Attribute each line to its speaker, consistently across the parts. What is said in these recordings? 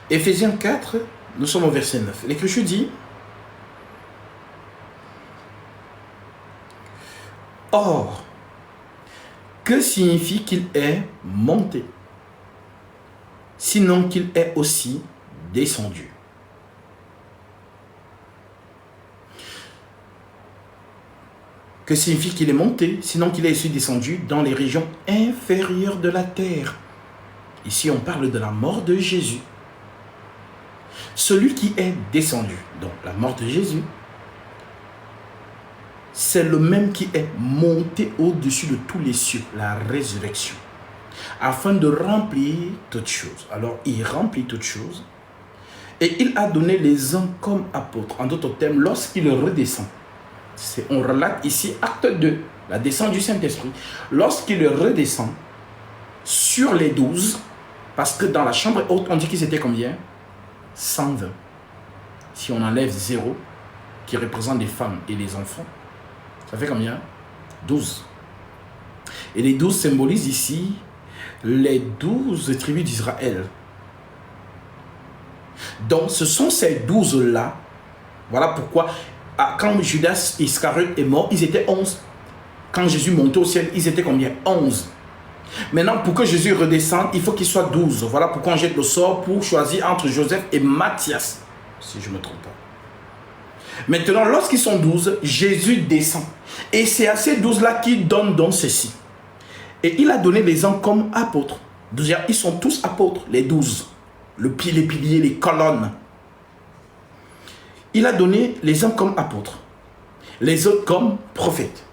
Speaker 1: Éphésiens 4, nous sommes au verset 9. L'Écriture dit: Or, que signifie qu'il est monté, sinon qu'il est aussi descendu? Que signifie qu'il est monté, sinon qu'il est aussi descendu dans les régions inférieures de la terre? Ici, on parle de la mort de Jésus. Celui qui est descendu, donc la mort de Jésus, c'est le même qui est monté au-dessus de tous les cieux, la résurrection, afin de remplir toutes choses. Alors, il remplit toutes choses et il a donné les uns comme apôtres. En d'autres termes, lorsqu'il redescend, on relate ici acte 2, la descente du Saint-Esprit. Lorsqu'il redescend sur les 12, parce que dans la chambre haute, on dit qu'ils étaient combien? 120. Si on enlève 0, qui représente les femmes et les enfants, ça fait combien? 12. Et les 12 symbolisent ici les 12 tribus d'Israël. Donc ce sont ces 12-là. Voilà pourquoi quand Judas Iscariote est mort, ils étaient 11. Quand Jésus montait au ciel, ils étaient combien? 11. Maintenant, pour que Jésus redescende, il faut qu'il soit 12. Voilà pourquoi on jette le sort pour choisir entre Joseph et Matthias, si je ne me trompe pas. Maintenant, lorsqu'ils sont 12, Jésus descend. Et c'est à ces 12-là qu'il donne donc ceci. Et il a donné les uns comme apôtres. Ils sont tous apôtres, les 12. Les piliers, les colonnes. Il a donné les uns comme apôtres, les autres comme prophètes,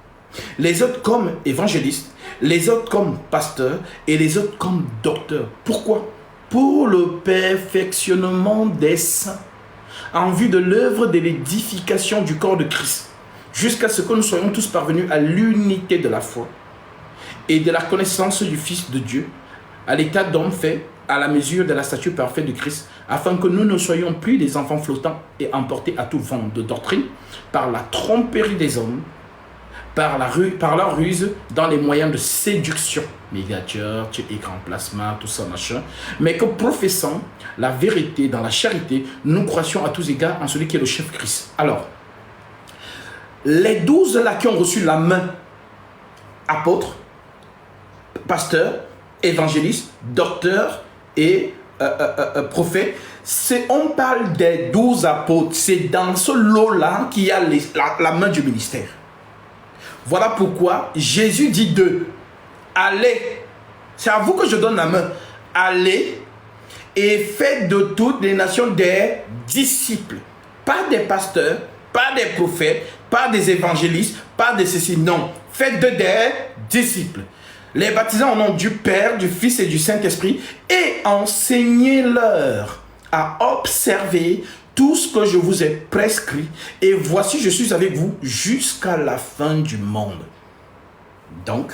Speaker 1: les autres comme évangélistes, les autres comme pasteurs et les autres comme docteurs. Pourquoi? Pour le perfectionnement des saints, en vue de l'œuvre de l'édification du corps de Christ, jusqu'à ce que nous soyons tous parvenus à l'unité de la foi et de la connaissance du Fils de Dieu, à l'état d'homme fait à la mesure de la stature parfaite de Christ, afin que nous ne soyons plus des enfants flottants et emportés à tout vent de doctrine par la tromperie des hommes, par leur ruse dans les moyens de séduction, méga church, écran plasma, tout ça machin, mais que professant la vérité dans la charité, nous croissions à tous égards en celui qui est le chef Christ. Alors, les 12 là qui ont reçu la main, apôtres, pasteurs, évangélistes, docteurs et prophètes, on parle des 12 apôtres. C'est dans ce lot-là qu'il y a la main du ministère. Voilà pourquoi Jésus dit d'eux: allez, c'est à vous que je donne la main, allez et faites de toutes les nations des disciples. Pas des pasteurs, pas des prophètes, pas des évangélistes, pas de ceci, non. Faites de des disciples. Les baptisant au nom du Père, du Fils et du Saint-Esprit, et enseignez-leur à observer tout ce que je vous ai prescrit. Et voici, je suis avec vous jusqu'à la fin du monde. Donc,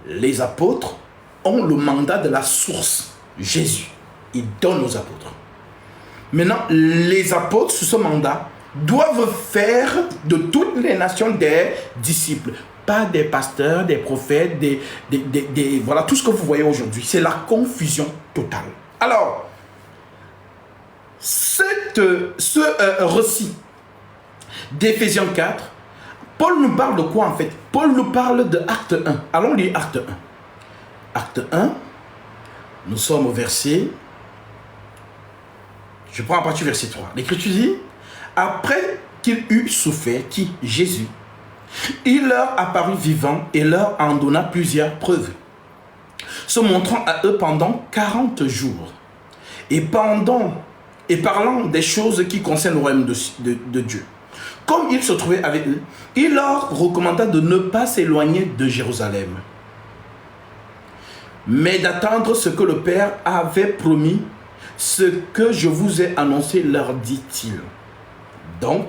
Speaker 1: les apôtres ont le mandat de la source, Jésus. Il donne aux apôtres. Maintenant, les apôtres, sous ce mandat, doivent faire de toutes les nations des disciples. Pas des pasteurs, des prophètes, voilà, tout ce que vous voyez aujourd'hui. C'est la confusion totale. Alors, ce récit d'Éphésiens 4, Paul nous parle de quoi en fait? Paul nous parle de Acte 1. Allons lire Acte 1. Acte 1, nous sommes au verset, je prends à partir du verset 3. L'Écriture dit: après qu'il eut souffert, Jésus, il leur apparut vivant et leur en donna plusieurs preuves, se montrant à eux pendant 40 jours, et parlant des choses qui concernent le royaume de Dieu. Comme il se trouvait avec eux, il leur recommanda de ne pas s'éloigner de Jérusalem, mais d'attendre ce que le Père avait promis, ce que je vous ai annoncé, leur dit-il. Donc,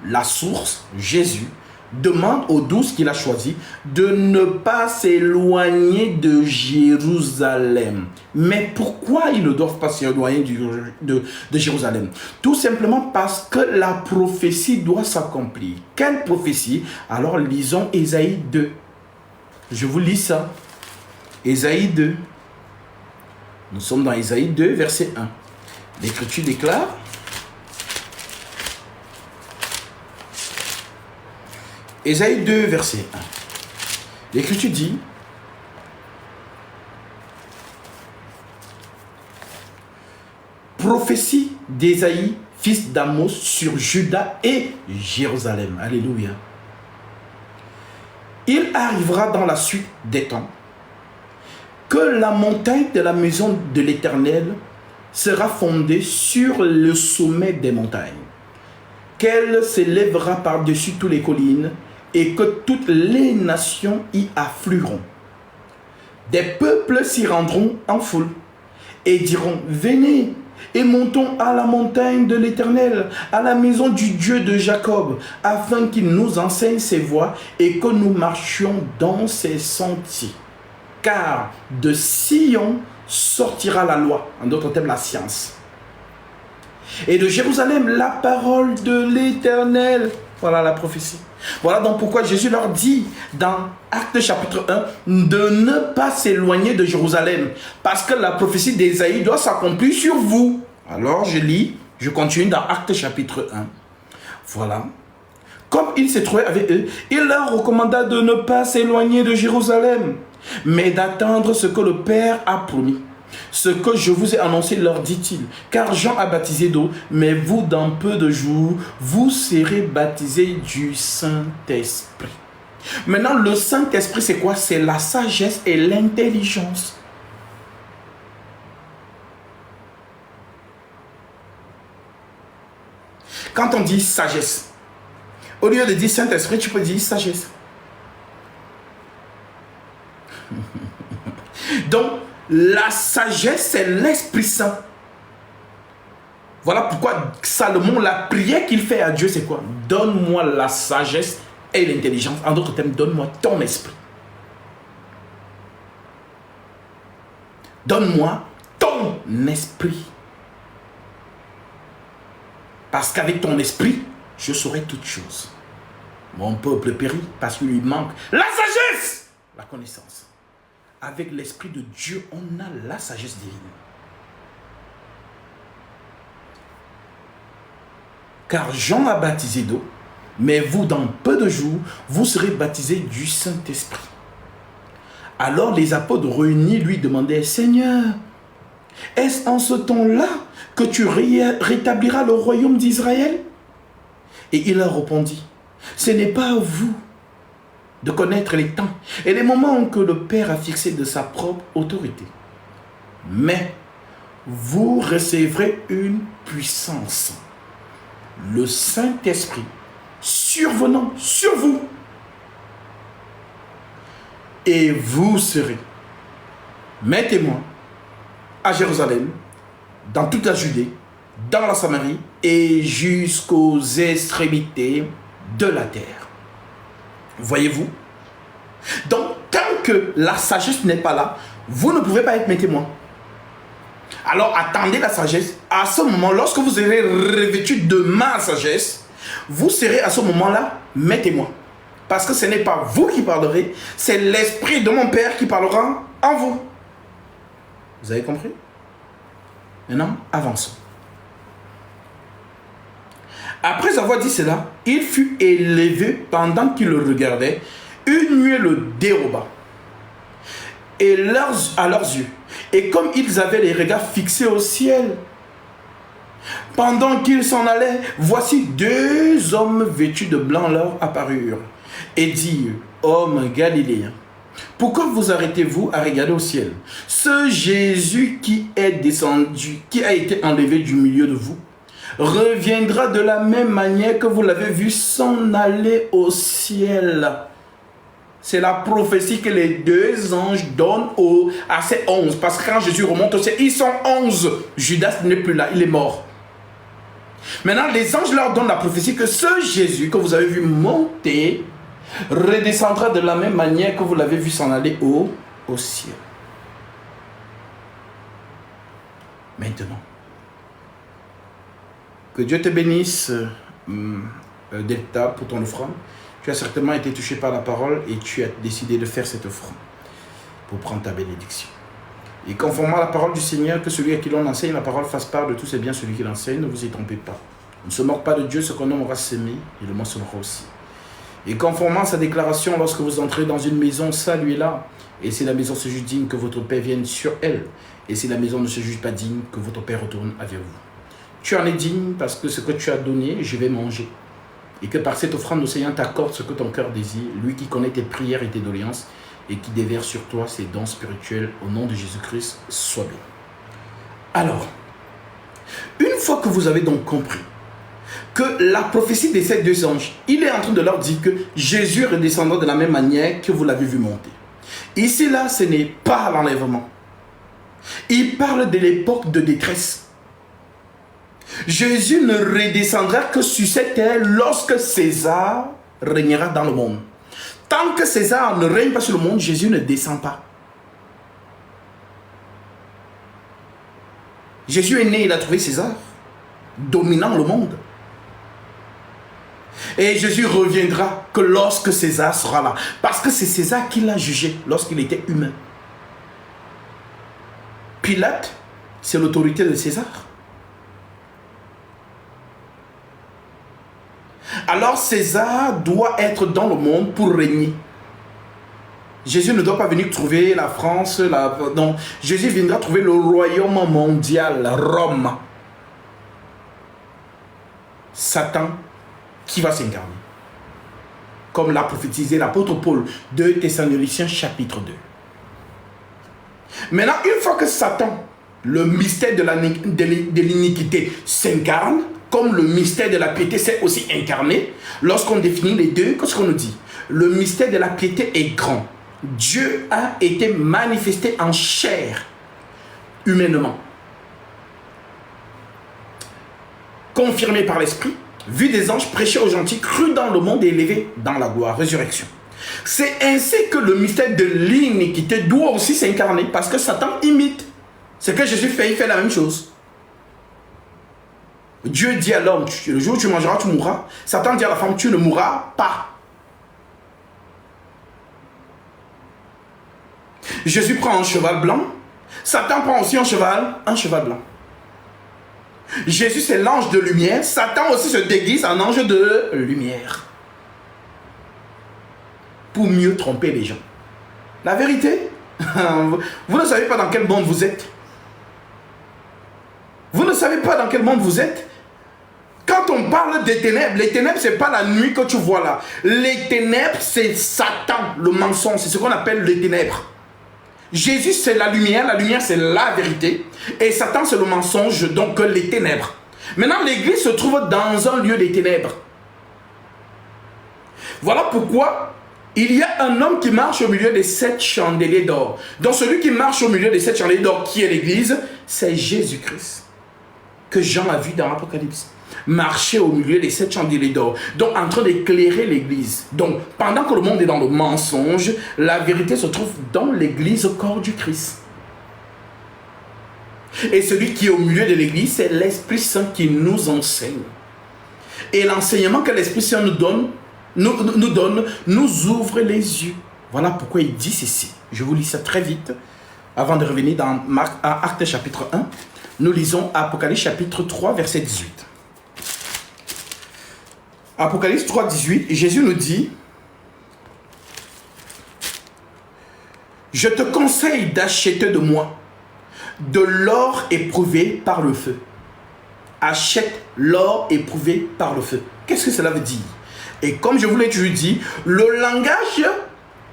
Speaker 1: la source, Jésus, demande aux 12 qu'il a choisis de ne pas s'éloigner de Jérusalem. Mais pourquoi ils ne doivent pas s'éloigner de Jérusalem? Tout simplement parce que la prophétie doit s'accomplir. Quelle prophétie? Alors lisons Ésaïe 2. Je vous lis ça. Ésaïe 2. Nous sommes dans Ésaïe 2, verset 1. L'Écriture déclare, Ésaïe 2, verset 1. L'Écriture dit, prophétie d'Ésaïe, fils d'Amos, sur Juda et Jérusalem. Alléluia. Il arrivera dans la suite des temps que la montagne de la maison de l'Éternel sera fondée sur le sommet des montagnes, qu'elle s'élèvera par-dessus toutes les collines et que toutes les nations y afflueront. Des peuples s'y rendront en foule et diront, venez et montons à la montagne de l'Éternel, à la maison du Dieu de Jacob, afin qu'il nous enseigne ses voies et que nous marchions dans ses sentiers. Car de Sion sortira la loi, en d'autres termes la science. Et de Jérusalem la parole de l'Éternel. Voilà la prophétie. Voilà donc pourquoi Jésus leur dit dans Actes chapitre 1 de ne pas s'éloigner de Jérusalem, parce que la prophétie d'Ésaïe doit s'accomplir sur vous. Alors je continue dans Actes chapitre 1. Voilà. Comme il s'est trouvé avec eux, il leur recommanda de ne pas s'éloigner de Jérusalem, mais d'attendre ce que le Père a promis. Ce que je vous ai annoncé, leur dit-il, car Jean a baptisé d'eau, mais vous, dans peu de jours, vous serez baptisés du Saint-Esprit. Maintenant, le Saint-Esprit, c'est quoi? C'est la sagesse et l'intelligence. Quand on dit sagesse, au lieu de dire Saint-Esprit, tu peux dire sagesse. Donc, la sagesse, c'est l'Esprit Saint. Voilà pourquoi Salomon, la prière qu'il fait à Dieu, c'est quoi? Donne-moi la sagesse et l'intelligence. En d'autres termes, donne-moi ton esprit. Donne-moi ton esprit. Parce qu'avec ton esprit, je saurai toutes choses. Mon peuple périt parce qu'il lui manque la sagesse, la connaissance. Avec l'Esprit de Dieu, on a la sagesse divine. Car Jean a baptisé d'eau, mais vous, dans peu de jours, vous serez baptisés du Saint-Esprit. Alors les apôtres réunis lui demandaient, Seigneur, est-ce en ce temps-là que tu rétabliras le royaume d'Israël? Et il leur répondit, ce n'est pas à vous de connaître les temps et les moments que le Père a fixés de sa propre autorité. Mais vous recevrez une puissance, le Saint-Esprit, survenant sur vous. Et vous serez mes témoins à Jérusalem, dans toute la Judée, dans la Samarie et jusqu'aux extrémités de la terre. Voyez-vous? Donc, tant que la sagesse n'est pas là, vous ne pouvez pas être mes témoins. Alors, attendez la sagesse. À ce moment, lorsque vous serez revêtus de ma sagesse, vous serez à ce moment-là mes témoins. Parce que ce n'est pas vous qui parlerez, c'est l'Esprit de mon Père qui parlera en vous. Vous avez compris? Maintenant, avançons. Après avoir dit cela, il fut élevé pendant qu'il le regardait. Une nuée le déroba à leurs yeux. Et comme ils avaient les regards fixés au ciel, pendant qu'ils s'en allaient, voici deux hommes vêtus de blanc leur apparurent et dirent, hommes galiléens, pourquoi vous arrêtez-vous à regarder au ciel? Ce Jésus qui est descendu, qui a été enlevé du milieu de vous, reviendra de la même manière que vous l'avez vu s'en aller au ciel. C'est la prophétie que les deux anges donnent à ces 11. Parce que quand Jésus remonte au ciel, ils sont 11. Judas n'est plus là, il est mort. Maintenant, les anges leur donnent la prophétie que ce Jésus que vous avez vu monter redescendra de la même manière que vous l'avez vu s'en aller au ciel. Maintenant, que Dieu te bénisse, Delta, pour ton offrande. Tu as certainement été touché par la parole et tu as décidé de faire cette offrande pour prendre ta bénédiction. Et conformément à la parole du Seigneur, que celui à qui l'on enseigne la parole fasse part de tous ses biens, celui qui l'enseigne, ne vous y trompez pas. On ne se moque pas de Dieu, ce qu'on aura semé, il le moissonnera aussi. Et conformément à sa déclaration, lorsque vous entrez dans une maison, saluez-la. Et si la maison se juge digne, que votre Père vienne sur elle. Et si la maison ne se juge pas digne, que votre Père retourne avec vous. Tu en es digne parce que ce que tu as donné, je vais manger. Et que par cette offrande, le Seigneur t'accorde ce que ton cœur désire, lui qui connaît tes prières et tes doléances, et qui déverse sur toi ses dons spirituels au nom de Jésus-Christ, soit bien. Alors, une fois que vous avez donc compris que la prophétie de ces deux anges, il est en train de leur dire que Jésus redescendra de la même manière que vous l'avez vu monter. Ici, là, ce n'est pas l'enlèvement. Il parle de l'époque de détresse. Jésus ne redescendra que sur cette terre lorsque César régnera dans le monde. Tant que César ne règne pas sur le monde, Jésus ne descend pas. Jésus est né, il a trouvé César, dominant le monde. Et Jésus reviendra que lorsque César sera là. Parce que c'est César qui l'a jugé lorsqu'il était humain. Pilate, c'est l'autorité de César. Alors César doit être dans le monde pour régner. Jésus ne doit pas venir trouver la France, non. Jésus viendra trouver le royaume mondial, Rome. Satan qui va s'incarner. Comme l'a prophétisé l'apôtre Paul, 2 Thessaloniciens chapitre 2. Maintenant, une fois que Satan, le mystère de l'iniquité s'incarne, comme le mystère de la piété s'est aussi incarné, lorsqu'on définit les deux, qu'est-ce qu'on nous dit? Le mystère de la piété est grand. Dieu a été manifesté en chair, humainement. Confirmé par l'Esprit, vu des anges, prêché aux gentils, cru dans le monde et élevé dans la gloire, résurrection. C'est ainsi que le mystère de l'iniquité doit aussi s'incarner, parce que Satan imite. Ce que Jésus fait, il fait la même chose. Dieu dit à l'homme, le jour où tu mangeras, tu mourras. Satan dit à la femme, tu ne mourras pas. Jésus prend un cheval blanc. Satan prend aussi un cheval blanc. Jésus, c'est l'ange de lumière. Satan aussi se déguise en ange de lumière. Pour mieux tromper les gens. La vérité, vous ne savez pas dans quel monde vous êtes. Vous ne savez pas dans quel monde vous êtes. Quand on parle des ténèbres, les ténèbres, ce n'est pas la nuit que tu vois là. Les ténèbres, c'est Satan, le mensonge. C'est ce qu'on appelle les ténèbres. Jésus, c'est la lumière c'est la vérité. Et Satan, c'est le mensonge, donc les ténèbres. Maintenant, l'église se trouve dans un lieu des ténèbres. Voilà pourquoi il y a un homme qui marche au milieu des 7 chandeliers d'or. Donc celui qui marche au milieu des 7 chandeliers d'or, qui est l'église, c'est Jésus-Christ. Que Jean a vu dans l'Apocalypse. Marcher au milieu des 7 chandeliers d'or. Donc en train d'éclairer l'église. Donc pendant que le monde est dans le mensonge, la vérité se trouve dans l'église au corps du Christ. Et celui qui est au milieu de l'église, c'est l'Esprit Saint qui nous enseigne. Et l'enseignement que l'Esprit Saint nous donne, nous ouvre les yeux. Voilà pourquoi il dit ceci. Je vous lis ça très vite. Avant de revenir dans Actes chapitre 1, nous lisons Apocalypse chapitre 3, verset 18. Apocalypse 3, 18, Jésus nous dit: je te conseille d'acheter de moi de l'or éprouvé par le feu. Achète l'or éprouvé par le feu. Qu'est-ce que cela veut dire? Et comme je vous l'ai toujours dit, le langage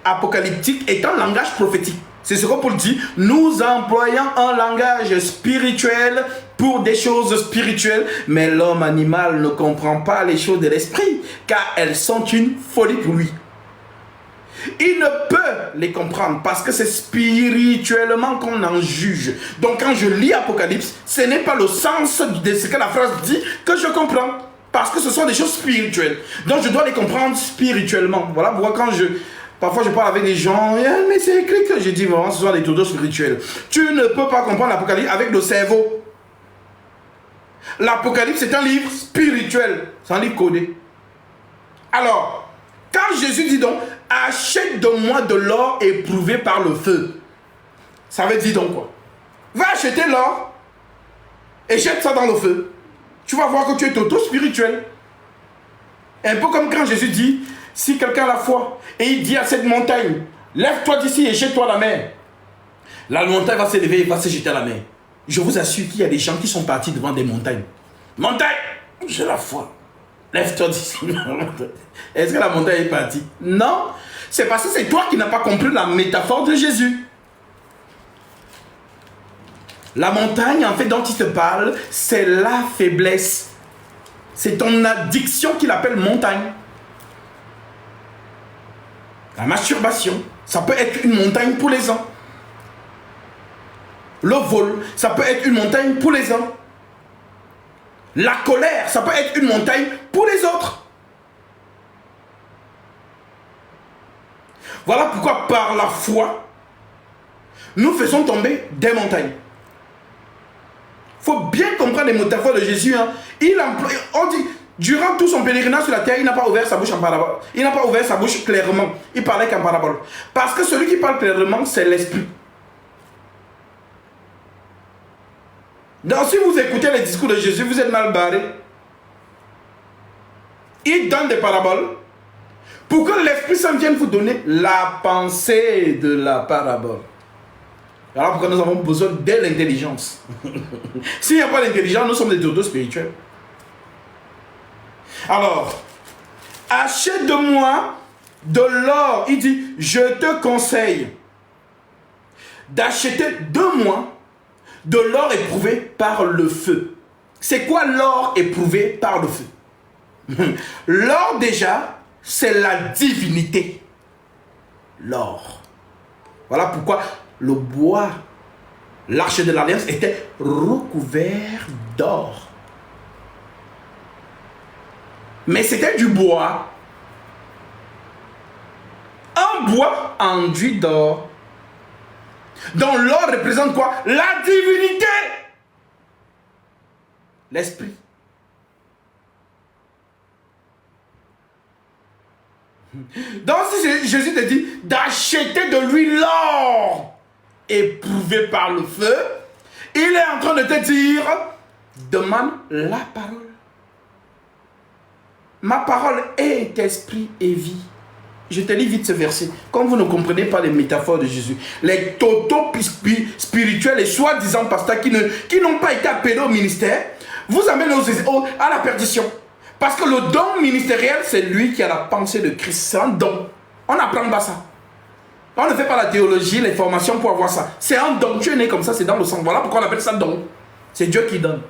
Speaker 1: apocalyptique est un langage prophétique. C'est ce que Paul dit. Nous employons un langage spirituel pour des choses spirituelles, mais l'homme animal ne comprend pas les choses de l'esprit, car elles sont une folie pour lui. Il ne peut les comprendre parce que c'est spirituellement qu'on en juge. Donc quand je lis Apocalypse, ce n'est pas le sens de ce que la phrase dit que je comprends. Parce que ce sont des choses spirituelles. Donc je dois les comprendre spirituellement. Voilà pourquoi parfois je parle avec des gens, mais c'est écrit que je dis vraiment ce sont des dodos spirituels. Tu ne peux pas comprendre l'Apocalypse avec le cerveau. L'Apocalypse c'est un livre spirituel. C'est un livre codé. Alors, quand Jésus dit donc, achète de moi de l'or éprouvé par le feu. Ça veut dire donc quoi? acheter l'or et jette ça dans le feu. Tu vas voir que tu es auto-spirituel. Un peu comme quand Jésus dit, si quelqu'un a la foi et il dit à cette montagne, lève-toi d'ici et jette-toi à la mer. La montagne va s'élever et va se jeter à la mer. Je vous assure qu'il y a des gens qui sont partis devant des montagnes. Montagne, j'ai la foi. Lève-toi d'ici. Est-ce que la montagne est partie? Non. C'est parce que c'est toi qui n'as pas compris la métaphore de Jésus. La montagne, en fait, dont il te parle, c'est la faiblesse. C'est ton addiction qu'il appelle montagne. La masturbation, ça peut être une montagne pour les uns. Le vol, ça peut être une montagne pour les uns. La colère, ça peut être une montagne pour les autres. Voilà pourquoi par la foi, nous faisons tomber des montagnes. Il faut bien comprendre les métaphores de Jésus. Hein. On dit, durant tout son pèlerinage sur la terre, il n'a pas ouvert sa bouche en parabole. Il n'a pas ouvert sa bouche clairement. Il parlait qu'en parabole. Parce que celui qui parle clairement, c'est l'esprit. Donc si vous écoutez les discours de Jésus, vous êtes mal barré. Il donne des paraboles pour que l'Esprit Saint vienne vous donner la pensée de la parabole. Alors pourquoi nous avons besoin de l'intelligence. S'il n'y a pas d'intelligence, nous sommes des dodos spirituels. Alors, achète de moi de l'or. Il dit, je te conseille d'acheter de moi de l'or éprouvé par le feu. C'est quoi l'or éprouvé par le feu? L'or déjà, c'est la divinité. L'or. Voilà pourquoi le bois, l'arche de l'alliance, était recouvert d'or. Mais c'était du bois. Un bois enduit d'or. Donc l'or représente quoi? La divinité. L'esprit. Donc si Jésus te dit d'acheter de lui l'or éprouvé par le feu, il est en train de te dire, demande la parole. Ma parole est esprit et vie. Je te lis vite ce verset. Comme vous ne comprenez pas les métaphores de Jésus, les totaux spirituels et soi-disant pasteurs qui n'ont pas été appelés au ministère, vous amènent à la perdition. Parce que le don ministériel, c'est lui qui a la pensée de Christ. C'est un don. On n'apprend pas ça. On ne fait pas la théologie, les formations pour avoir ça. C'est un don. Tu es né comme ça, c'est dans le sang. Voilà pourquoi on appelle ça don. C'est Dieu qui donne.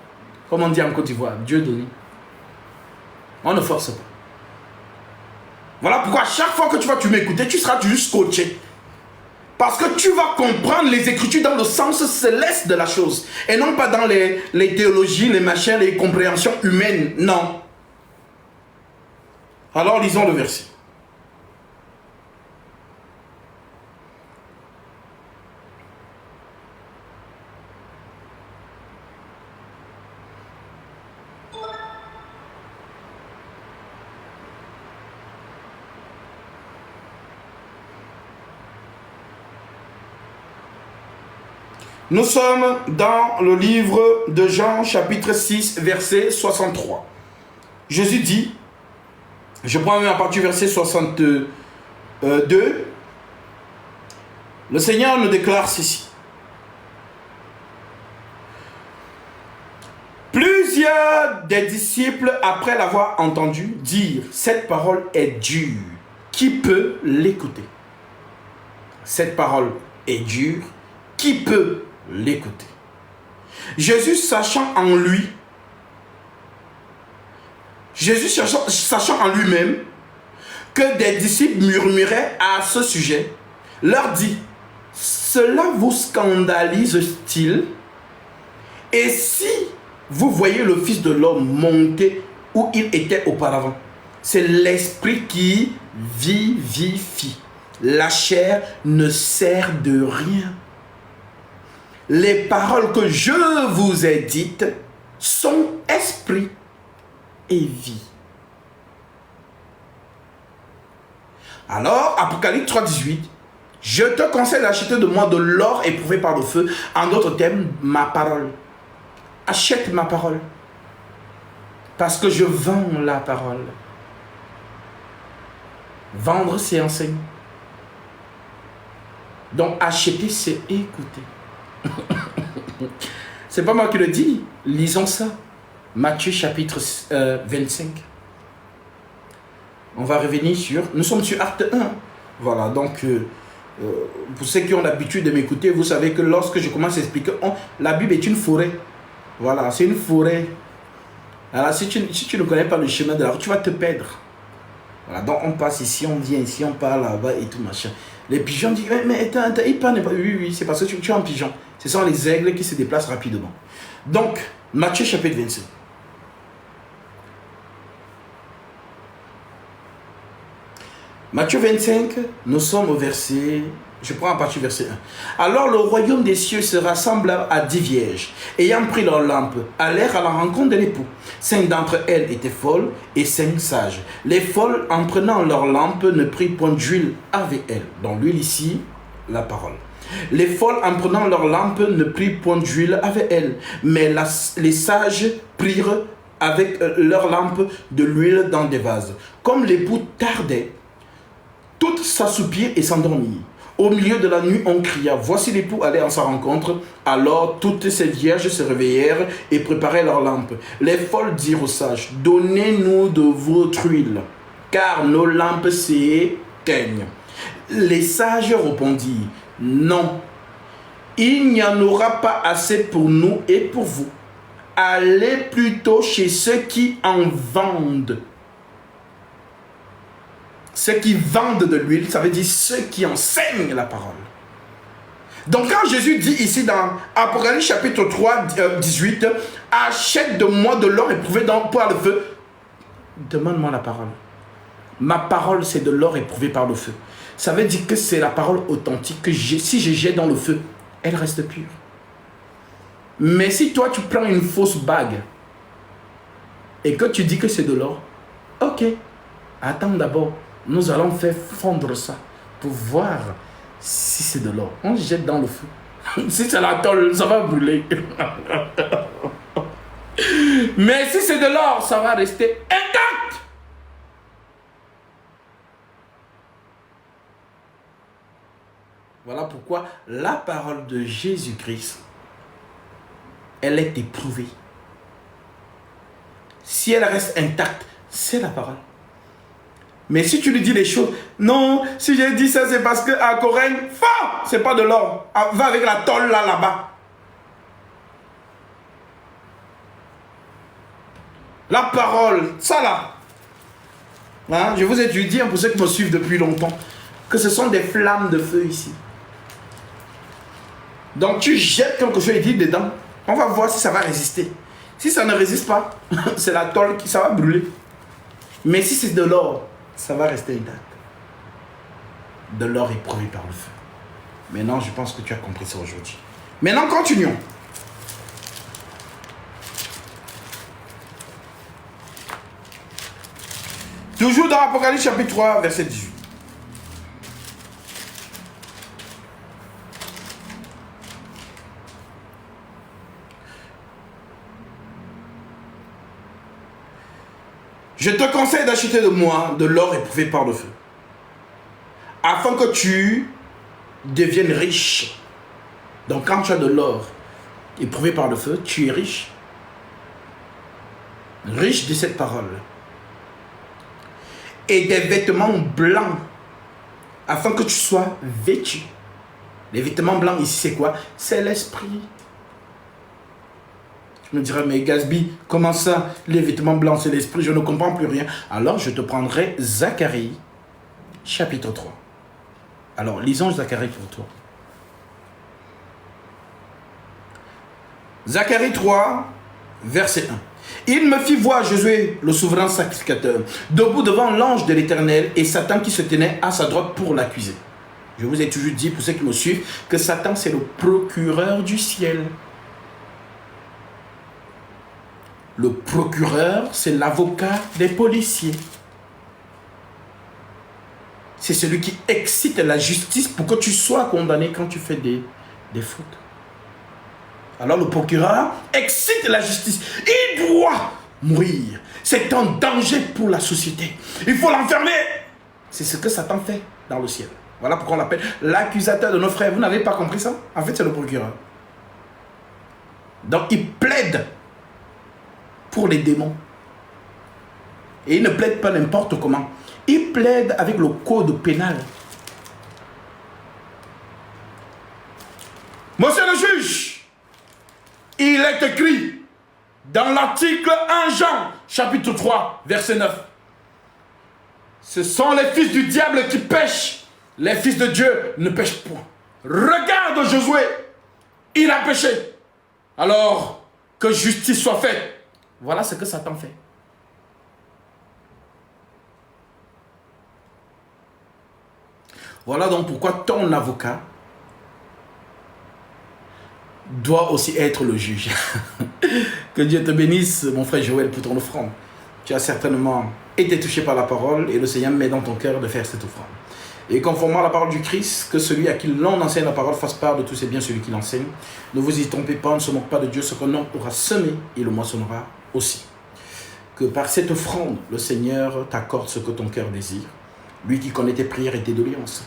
Speaker 1: Comme on dit en Côte d'Ivoire, Dieu donne. On ne force pas. Voilà pourquoi chaque fois que tu vas m'écouter, tu seras juste coaché. Parce que tu vas comprendre les Écritures dans le sens céleste de la chose. Et non pas dans les théologies, les machins, les compréhensions humaines. Non. Alors lisons le verset. Nous sommes dans le livre de Jean, chapitre 6, verset 63. Jésus dit, je prends même à partir du verset 62, le Seigneur nous déclare ceci. Plusieurs des disciples, après l'avoir entendu, dirent, cette parole est dure. Qui peut l'écouter? Cette parole est dure. Qui peut l'écouter? Jésus sachant en lui-même que des disciples murmuraient à ce sujet, leur dit, cela vous scandalise-t-il? Et si vous voyez le Fils de l'homme monter où il était auparavant? C'est l'esprit qui vivifie. La chair ne sert de rien. Les paroles que je vous ai dites sont esprit et vie. Alors, Apocalypse 3,18, Je te conseille d'acheter de moi de l'or éprouvé par le feu. En d'autres termes, ma parole. Achète ma parole. Parce que je vends la parole. Vendre, c'est enseigner. Donc, acheter, c'est écouter. C'est pas moi qui le dis. Lisons ça. Matthieu chapitre 25. On va revenir sur... Nous sommes sur acte 1. Voilà, donc... pour ceux qui ont l'habitude de m'écouter, vous savez que lorsque je commence à expliquer, la Bible est une forêt. Voilà, c'est une forêt. Alors, si tu ne connais pas le chemin de la route, tu vas te perdre. Voilà, donc on passe ici, on vient ici, on part là-bas et tout machin. Les pigeons disent, mais attends, il parle pas. Oui, c'est parce que tu es un pigeon. Ce sont les aigles qui se déplacent rapidement. Donc, Matthieu chapitre 25. Matthieu 25, nous sommes au verset, je prends à partir du verset 1. Alors le royaume des cieux sera semblable à 10 vierges, ayant pris leurs lampes, allèrent à la rencontre de l'époux. 5 d'entre elles étaient folles et 5 sages. Les folles, en prenant leurs lampes, ne prirent point d'huile avec elles. Donc l'huile ici, la parole. Les folles, en prenant leurs lampes, ne prirent point d'huile avec elles. Mais les sages prirent avec leurs lampes de l'huile dans des vases. Comme l'époux tardait, toutes s'assoupirent et s'endormirent. Au milieu de la nuit, on cria, voici l'époux allait en sa rencontre. Alors toutes ces vierges se réveillèrent et préparèrent leurs lampes. Les folles dirent aux sages, donnez-nous de votre huile, car nos lampes s'éteignent. Les sages répondirent, non, il n'y en aura pas assez pour nous et pour vous. Allez plutôt chez ceux qui en vendent. Ceux qui vendent de l'huile, ça veut dire ceux qui enseignent la parole. Donc quand Jésus dit ici dans Apocalypse chapitre 3, 18, achète de moi de l'or éprouvé par le feu, demande-moi la parole. Ma parole, c'est de l'or éprouvé par le feu. Ça veut dire que c'est la parole authentique que si je jette dans le feu, elle reste pure. Mais si toi tu prends une fausse bague et que tu dis que c'est de l'or, ok, attends d'abord. Nous allons faire fondre ça pour voir si c'est de l'or. On jette dans le feu. Si c'est la tôle, ça va brûler. Mais si c'est de l'or, ça va rester intact. Voilà pourquoi la parole de Jésus-Christ, elle est éprouvée. Si elle reste intacte, c'est la parole. Mais si tu lui dis les choses, non, si j'ai dit ça, c'est parce que à Corène, c'est pas de l'or. Va avec la tôle là-bas. La parole, ça là. Hein, je vous ai dit, pour ceux qui me suivent depuis longtemps, que ce sont des flammes de feu ici. Donc tu jettes quelque chose et dis dedans. On va voir si ça va résister. Si ça ne résiste pas, c'est la tôle qui ça va brûler. Mais si c'est de l'or, ça va rester intact. De l'or éprouvé par le feu. Maintenant, je pense que tu as compris ça aujourd'hui. Maintenant, continuons. Toujours dans Apocalypse chapitre 3, verset 18. Je te conseille d'acheter de moi de l'or éprouvé par le feu, afin que tu deviennes riche. Donc quand tu as de l'or éprouvé par le feu, tu es riche. Riche de cette parole. Et des vêtements blancs, afin que tu sois vêtu. Les vêtements blancs ici, c'est quoi? C'est l'esprit. Tu me diras, mais Gasby, comment ça, les vêtements blancs, c'est l'esprit, je ne comprends plus rien. Alors, je te prendrai Zacharie, chapitre 3. Alors, lisons Zacharie pour toi. Zacharie 3, verset 1. Il me fit voir Josué, le souverain sacrificateur, debout devant l'ange de l'Éternel et Satan qui se tenait à sa droite pour l'accuser. Je vous ai toujours dit, pour ceux qui me suivent, que Satan, c'est le procureur du ciel. Le procureur, c'est l'avocat des policiers. c'est celui qui excite la justice pour que tu sois condamné quand tu fais des fautes. Alors le procureur excite la justice. Il doit mourir. C'est un danger pour la société. Il faut l'enfermer. C'est ce que Satan fait dans le ciel. Voilà pourquoi on l'appelle l'accusateur de nos frères. Vous n'avez pas compris ça? En fait, c'est le procureur. Donc, il plaide pour les démons. Et il ne plaide pas n'importe comment. Il plaide avec le code pénal. Monsieur le juge, il est écrit dans l'article 1 Jean, chapitre 3, verset 9. Ce sont les fils du diable qui pêchent. Les fils de Dieu ne pêchent point. Regarde Josué, il a péché. Alors que justice soit faite. Voilà ce que Satan fait. Voilà donc pourquoi ton avocat doit aussi être le juge. Que Dieu te bénisse, mon frère Joël, pour ton offrande. Tu as certainement été touché par la parole et le Seigneur met dans ton cœur de faire cette offrande. Et conformément à la parole du Christ, que celui à qui l'on enseigne la parole fasse part de tous ses biens, celui qui l'enseigne. Ne vous y trompez pas, on ne se moque pas de Dieu. Ce qu'un homme aura semé, il le moissonnera aussi. Que par cette offrande, le Seigneur t'accorde ce que ton cœur désire. Lui qui connaît tes prières et tes doléances,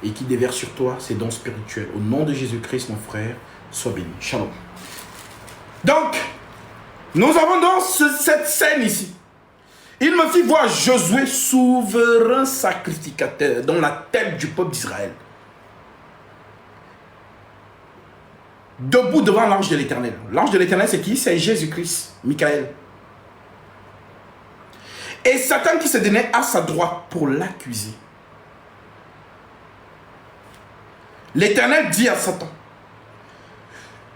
Speaker 1: et qui déverse sur toi ses dons spirituels. Au nom de Jésus-Christ, mon frère, sois béni. Shalom. Donc, nous avons donc cette scène ici. Il me fit voir Josué, souverain sacrificateur, dans la tête du peuple d'Israël, debout devant l'ange de l'Éternel. L'ange de l'Éternel, c'est qui? C'est Jésus-Christ, Michael. Et Satan qui se tenait à sa droite pour l'accuser. L'Éternel dit à Satan,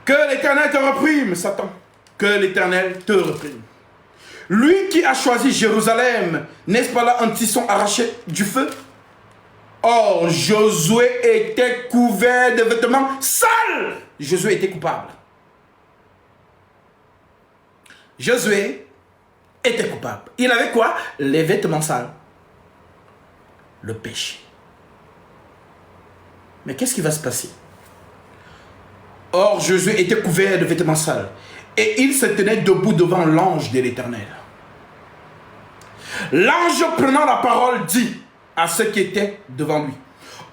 Speaker 1: que l'Éternel te reprime, Satan, que l'Éternel te reprime. Lui qui a choisi Jérusalem, n'est-ce pas là un tisson arraché du feu? Or, Josué était couvert de vêtements sales. Josué était coupable. Josué était coupable. Il avait quoi? Les vêtements sales. Le péché. Mais qu'est-ce qui va se passer? Or, Josué était couvert de vêtements sales. Et il se tenait debout devant l'ange de l'Éternel. L'ange prenant la parole dit à ceux qui étaient devant lui,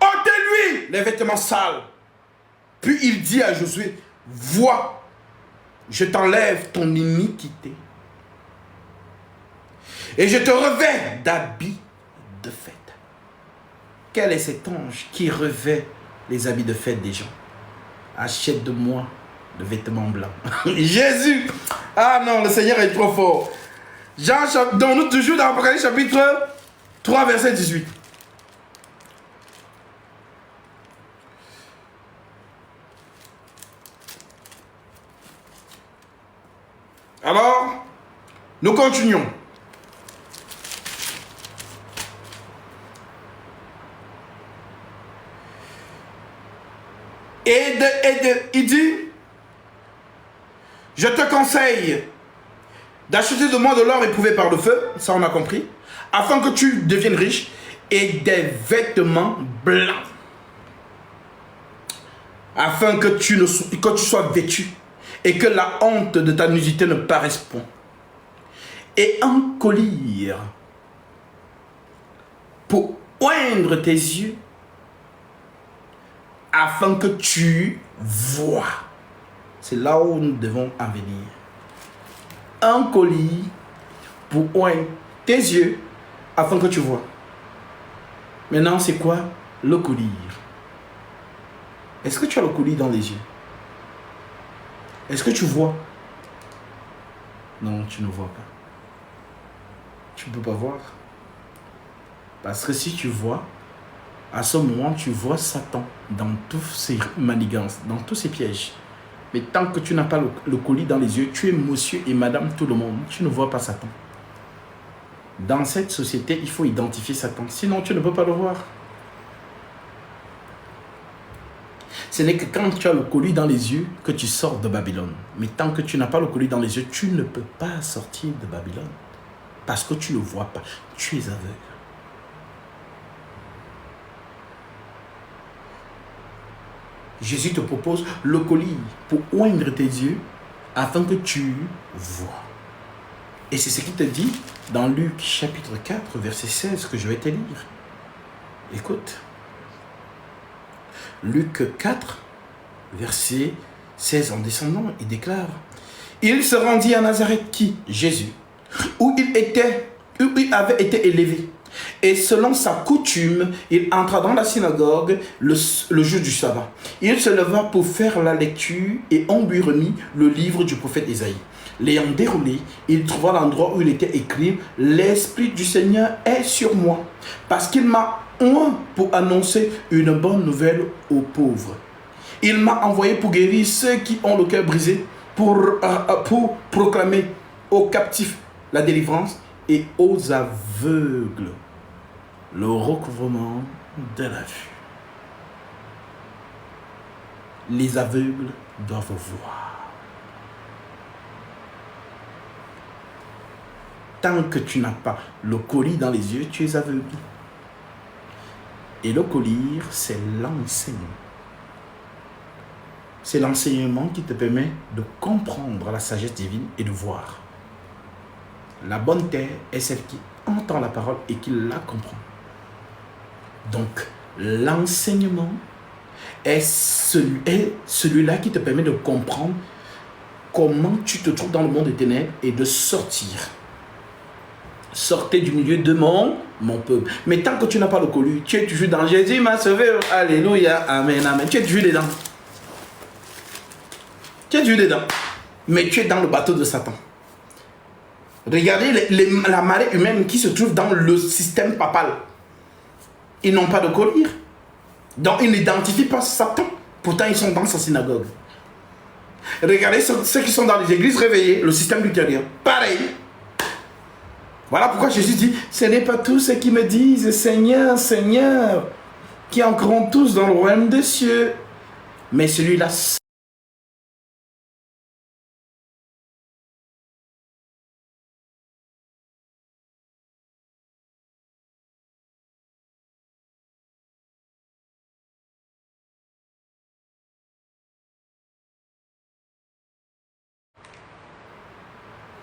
Speaker 1: ôtez-lui les vêtements sales. Puis il dit à Josué, vois, je t'enlève ton iniquité. Et je te revêt d'habits de fête. Quel est cet ange qui revêt les habits de fête des gens? Achète de moi de vêtements blancs. Jésus! Ah non, le Seigneur est trop fort. Jean, donc nous toujours dans l'Apocalypse chapitre 3, verset 18. Alors, nous continuons. Il dit, je te conseille d'acheter de moi de l'or éprouvé par le feu, ça on a compris, afin que tu deviennes riche, et des vêtements blancs, afin que tu sois vêtu, et que la honte de ta nudité ne paraisse point, et un collier pour oindre tes yeux, afin que tu vois. C'est là où nous devons en venir. Un collier pour oindre tes yeux, afin que tu vois. Maintenant, c'est quoi le collier? Est-ce que tu as le collier dans les yeux? Est-ce que tu vois? Non, tu ne vois pas. Tu ne peux pas voir. Parce que si tu vois, à ce moment, tu vois Satan dans tous ses manigances, dans tous ses pièges. Mais tant que tu n'as pas le collier dans les yeux, tu es monsieur et madame tout le monde. Tu ne vois pas Satan. Dans cette société, il faut identifier Satan. Sinon, tu ne peux pas le voir. Ce n'est que quand tu as le collier dans les yeux que tu sors de Babylone. Mais tant que tu n'as pas le collier dans les yeux, tu ne peux pas sortir de Babylone. Parce que tu ne vois pas. Tu es aveugle. Jésus te propose le colis pour oindre tes yeux afin que tu vois. Et c'est ce qu'il te dit dans Luc chapitre 4, verset 16 que je vais te lire. Écoute. Luc 4, verset 16 en descendant, il déclare: il se rendit à Nazareth, qui? Jésus, où il avait été élevé. Et selon sa coutume, il entra dans la synagogue le jour du sabbat. Il se leva pour faire la lecture et on lui remit le livre du prophète Isaïe. L'ayant déroulé, il trouva l'endroit où il était écrit: l'Esprit du Seigneur est sur moi, parce qu'il m'a oint pour annoncer une bonne nouvelle aux pauvres. Il m'a envoyé pour guérir ceux qui ont le cœur brisé, pour proclamer aux captifs la délivrance et aux aveugles le recouvrement de la vue. Les aveugles doivent voir. Tant que tu n'as pas le colis dans les yeux, tu es aveugle. Et le colis, c'est l'enseignement. C'est l'enseignement qui te permet de comprendre la sagesse divine et de voir. La bonne terre est celle qui entend la parole et qui la comprend. Donc, l'enseignement est celui-là qui te permet de comprendre comment tu te trouves dans le monde des ténèbres et de sortir. Sortez du milieu de mon peuple. Mais tant que tu n'as pas le colis, tu es toujours dans Jésus m'a sauvé. Alléluia, amen, amen. Tu es toujours dedans. Tu es toujours dedans. Mais tu es dans le bateau de Satan. Regardez la marée humaine qui se trouve dans le système papal. Ils n'ont pas de colis. Donc ils n'identifient pas Satan. Pourtant ils sont dans sa synagogue. Regardez ceux qui sont dans les églises réveillées, le système luthérien. Pareil. Voilà pourquoi Jésus dit: ce n'est pas tous ceux qui me disent Seigneur, Seigneur, qui entreront tous dans le royaume des cieux, mais celui-là.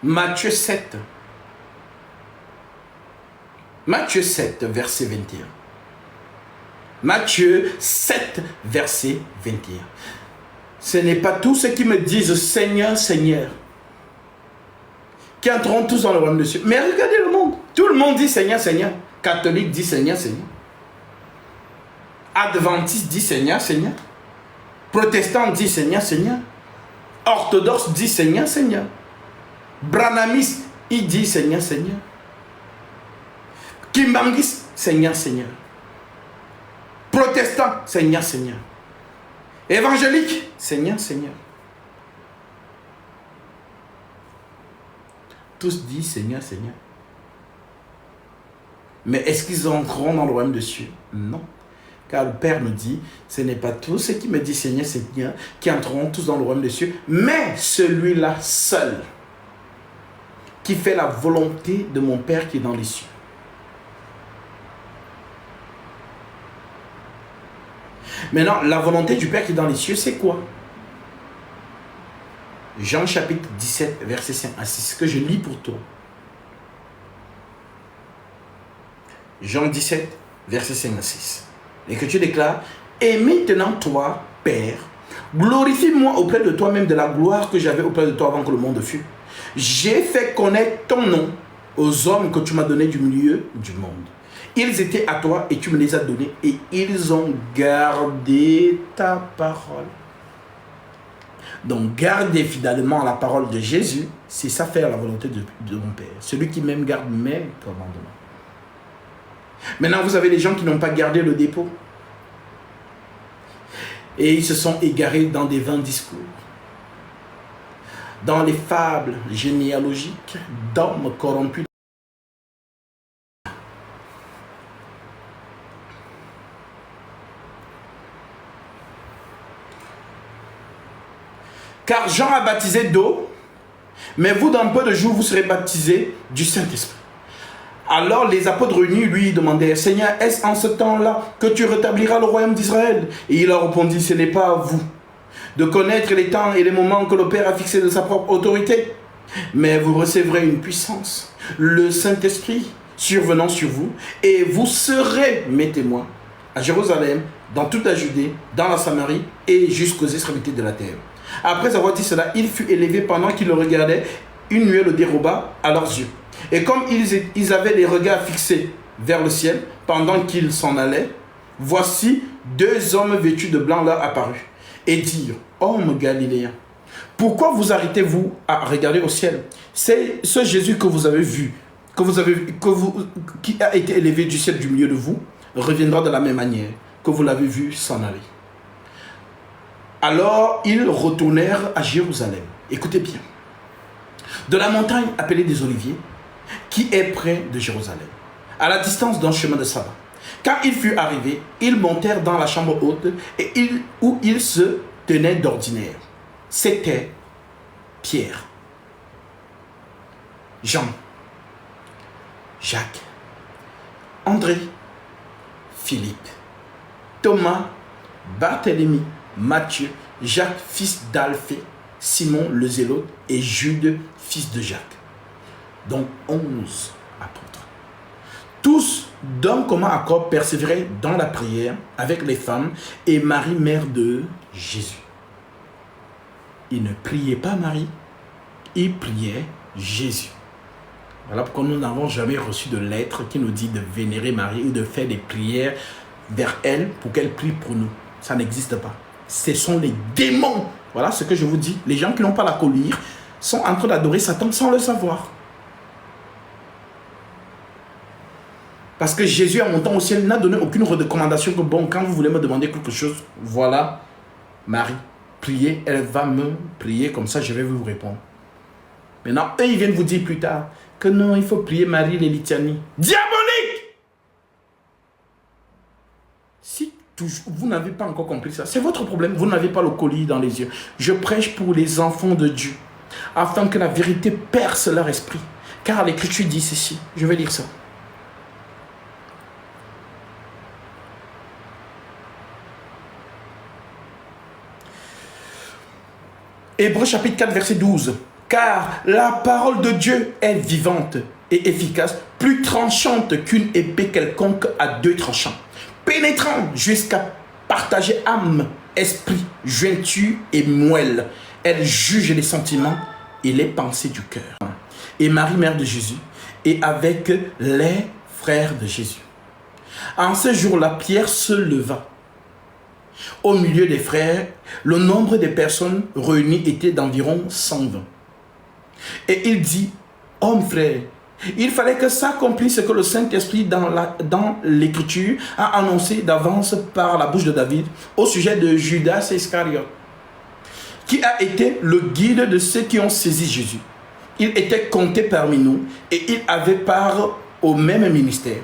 Speaker 1: Matthieu 7. Matthieu 7, verset 21. Matthieu 7, verset 21. Ce n'est pas tous ceux qui me disent Seigneur, Seigneur, qui entreront tous dans le royaume des cieux. Mais regardez le monde. Tout le monde dit Seigneur, Seigneur. Catholique dit Seigneur, Seigneur. Adventiste dit Seigneur, Seigneur. Protestant dit Seigneur, Seigneur. Orthodoxe dit Seigneur, Seigneur. Branhamiste, il dit Seigneur, Seigneur. Kimbangis, Seigneur, Seigneur. Protestant, Seigneur, Seigneur. Évangélique, Seigneur, Seigneur. Tous disent Seigneur, Seigneur. Mais est-ce qu'ils entreront dans le royaume des cieux? Non. Car le Père nous dit: ce n'est pas tous ceux qui me disent Seigneur, Seigneur, qui entreront tous dans le royaume des cieux, mais celui-là seul, qui fait la volonté de mon Père qui est dans les cieux. Maintenant, la volonté du Père qui est dans les cieux, c'est quoi? Jean chapitre 17, verset 5 à 6, que je lis pour toi. Jean 17, verset 5 à 6. Et que tu déclares: et maintenant toi, Père, glorifie-moi auprès de toi-même de la gloire que j'avais auprès de toi avant que le monde fût. J'ai fait connaître ton nom aux hommes que tu m'as donnés du milieu du monde. Ils étaient à toi et tu me les as donnés et ils ont gardé ta parole. Donc garder fidèlement la parole de Jésus, c'est ça faire la volonté de mon Père. Celui qui m'aime garde mes commandements. Maintenant vous avez les gens qui n'ont pas gardé le dépôt. Et ils se sont égarés dans des vains discours. Dans les fables généalogiques d'hommes corrompus. Car Jean a baptisé d'eau, mais vous, dans peu de jours, vous serez baptisés du Saint-Esprit. Alors les apôtres réunis lui demandaient, Seigneur, est-ce en ce temps-là que tu rétabliras le royaume d'Israël? Et il leur répondit, ce n'est pas à vous de connaître les temps et les moments que le Père a fixés de sa propre autorité, mais vous recevrez une puissance, le Saint-Esprit survenant sur vous, et vous serez mes témoins à Jérusalem, dans toute la Judée, dans la Samarie et jusqu'aux extrémités de la terre. Après avoir dit cela, il fut élevé pendant qu'ils le regardaient, une nuée le déroba à leurs yeux. Et comme ils avaient les regards fixés vers le ciel pendant qu'ils s'en allaient, voici 2 hommes vêtus de blanc leur apparurent et dirent, hommes galiléens, pourquoi vous arrêtez-vous à regarder au ciel? C'est ce Jésus que vous avez vu, qui a été élevé du ciel du milieu de vous, reviendra de la même manière que vous l'avez vu s'en aller. Alors ils retournèrent à Jérusalem. Écoutez bien. De la montagne appelée des Oliviers, qui est près de Jérusalem, à la distance d'un chemin de sabbat. Quand ils furent arrivés, ils montèrent dans la chambre haute où ils se tenaient d'ordinaire. C'était Pierre, Jean, Jacques, André, Philippe, Thomas, Barthélemy, Matthieu, Jacques, fils d'Alphée, Simon le Zélote et Jude, fils de Jacques. Donc 11 apôtres. Tous d'un commun accord persévéraient dans la prière avec les femmes et Marie, mère de Jésus. Ils ne priaient pas Marie, ils priaient Jésus. Voilà pourquoi nous n'avons jamais reçu de lettre qui nous dit de vénérer Marie ou de faire des prières vers elle pour qu'elle prie pour nous. Ça n'existe pas. Ce sont les démons. Voilà ce que je vous dis. Les gens qui n'ont pas la colère sont en train d'adorer Satan sans le savoir. Parce que Jésus, en montant au ciel, n'a donné aucune recommandation que, bon, quand vous voulez me demander quelque chose, voilà, Marie, priez, elle va me prier, comme ça je vais vous répondre. Maintenant, eux, ils viennent vous dire plus tard que non, il faut prier Marie les litanies. Diabolique! Si vous n'avez pas encore compris ça, c'est votre problème. Vous n'avez pas le collier dans les yeux. Je prêche pour les enfants de Dieu, afin que la vérité perce leur esprit. Car l'Écriture dit ceci. Je vais lire ça. Hébreux chapitre 4, verset 12. Car la parole de Dieu est vivante et efficace, plus tranchante qu'une épée quelconque à 2 tranchants, pénétrant jusqu'à partager âme, esprit, jointure et moelle. Elle juge les sentiments et les pensées du cœur. Et Marie, mère de Jésus, et avec les frères de Jésus. En ce jour-là, Pierre se leva. Au milieu des frères, le nombre des personnes réunies était d'environ 120. Et il dit, hommes frères, il fallait que s'accomplisse ce que le Saint-Esprit dans l'Écriture a annoncé d'avance par la bouche de David au sujet de Judas Iscariote, qui a été le guide de ceux qui ont saisi Jésus. Il était compté parmi nous et il avait part au même ministère.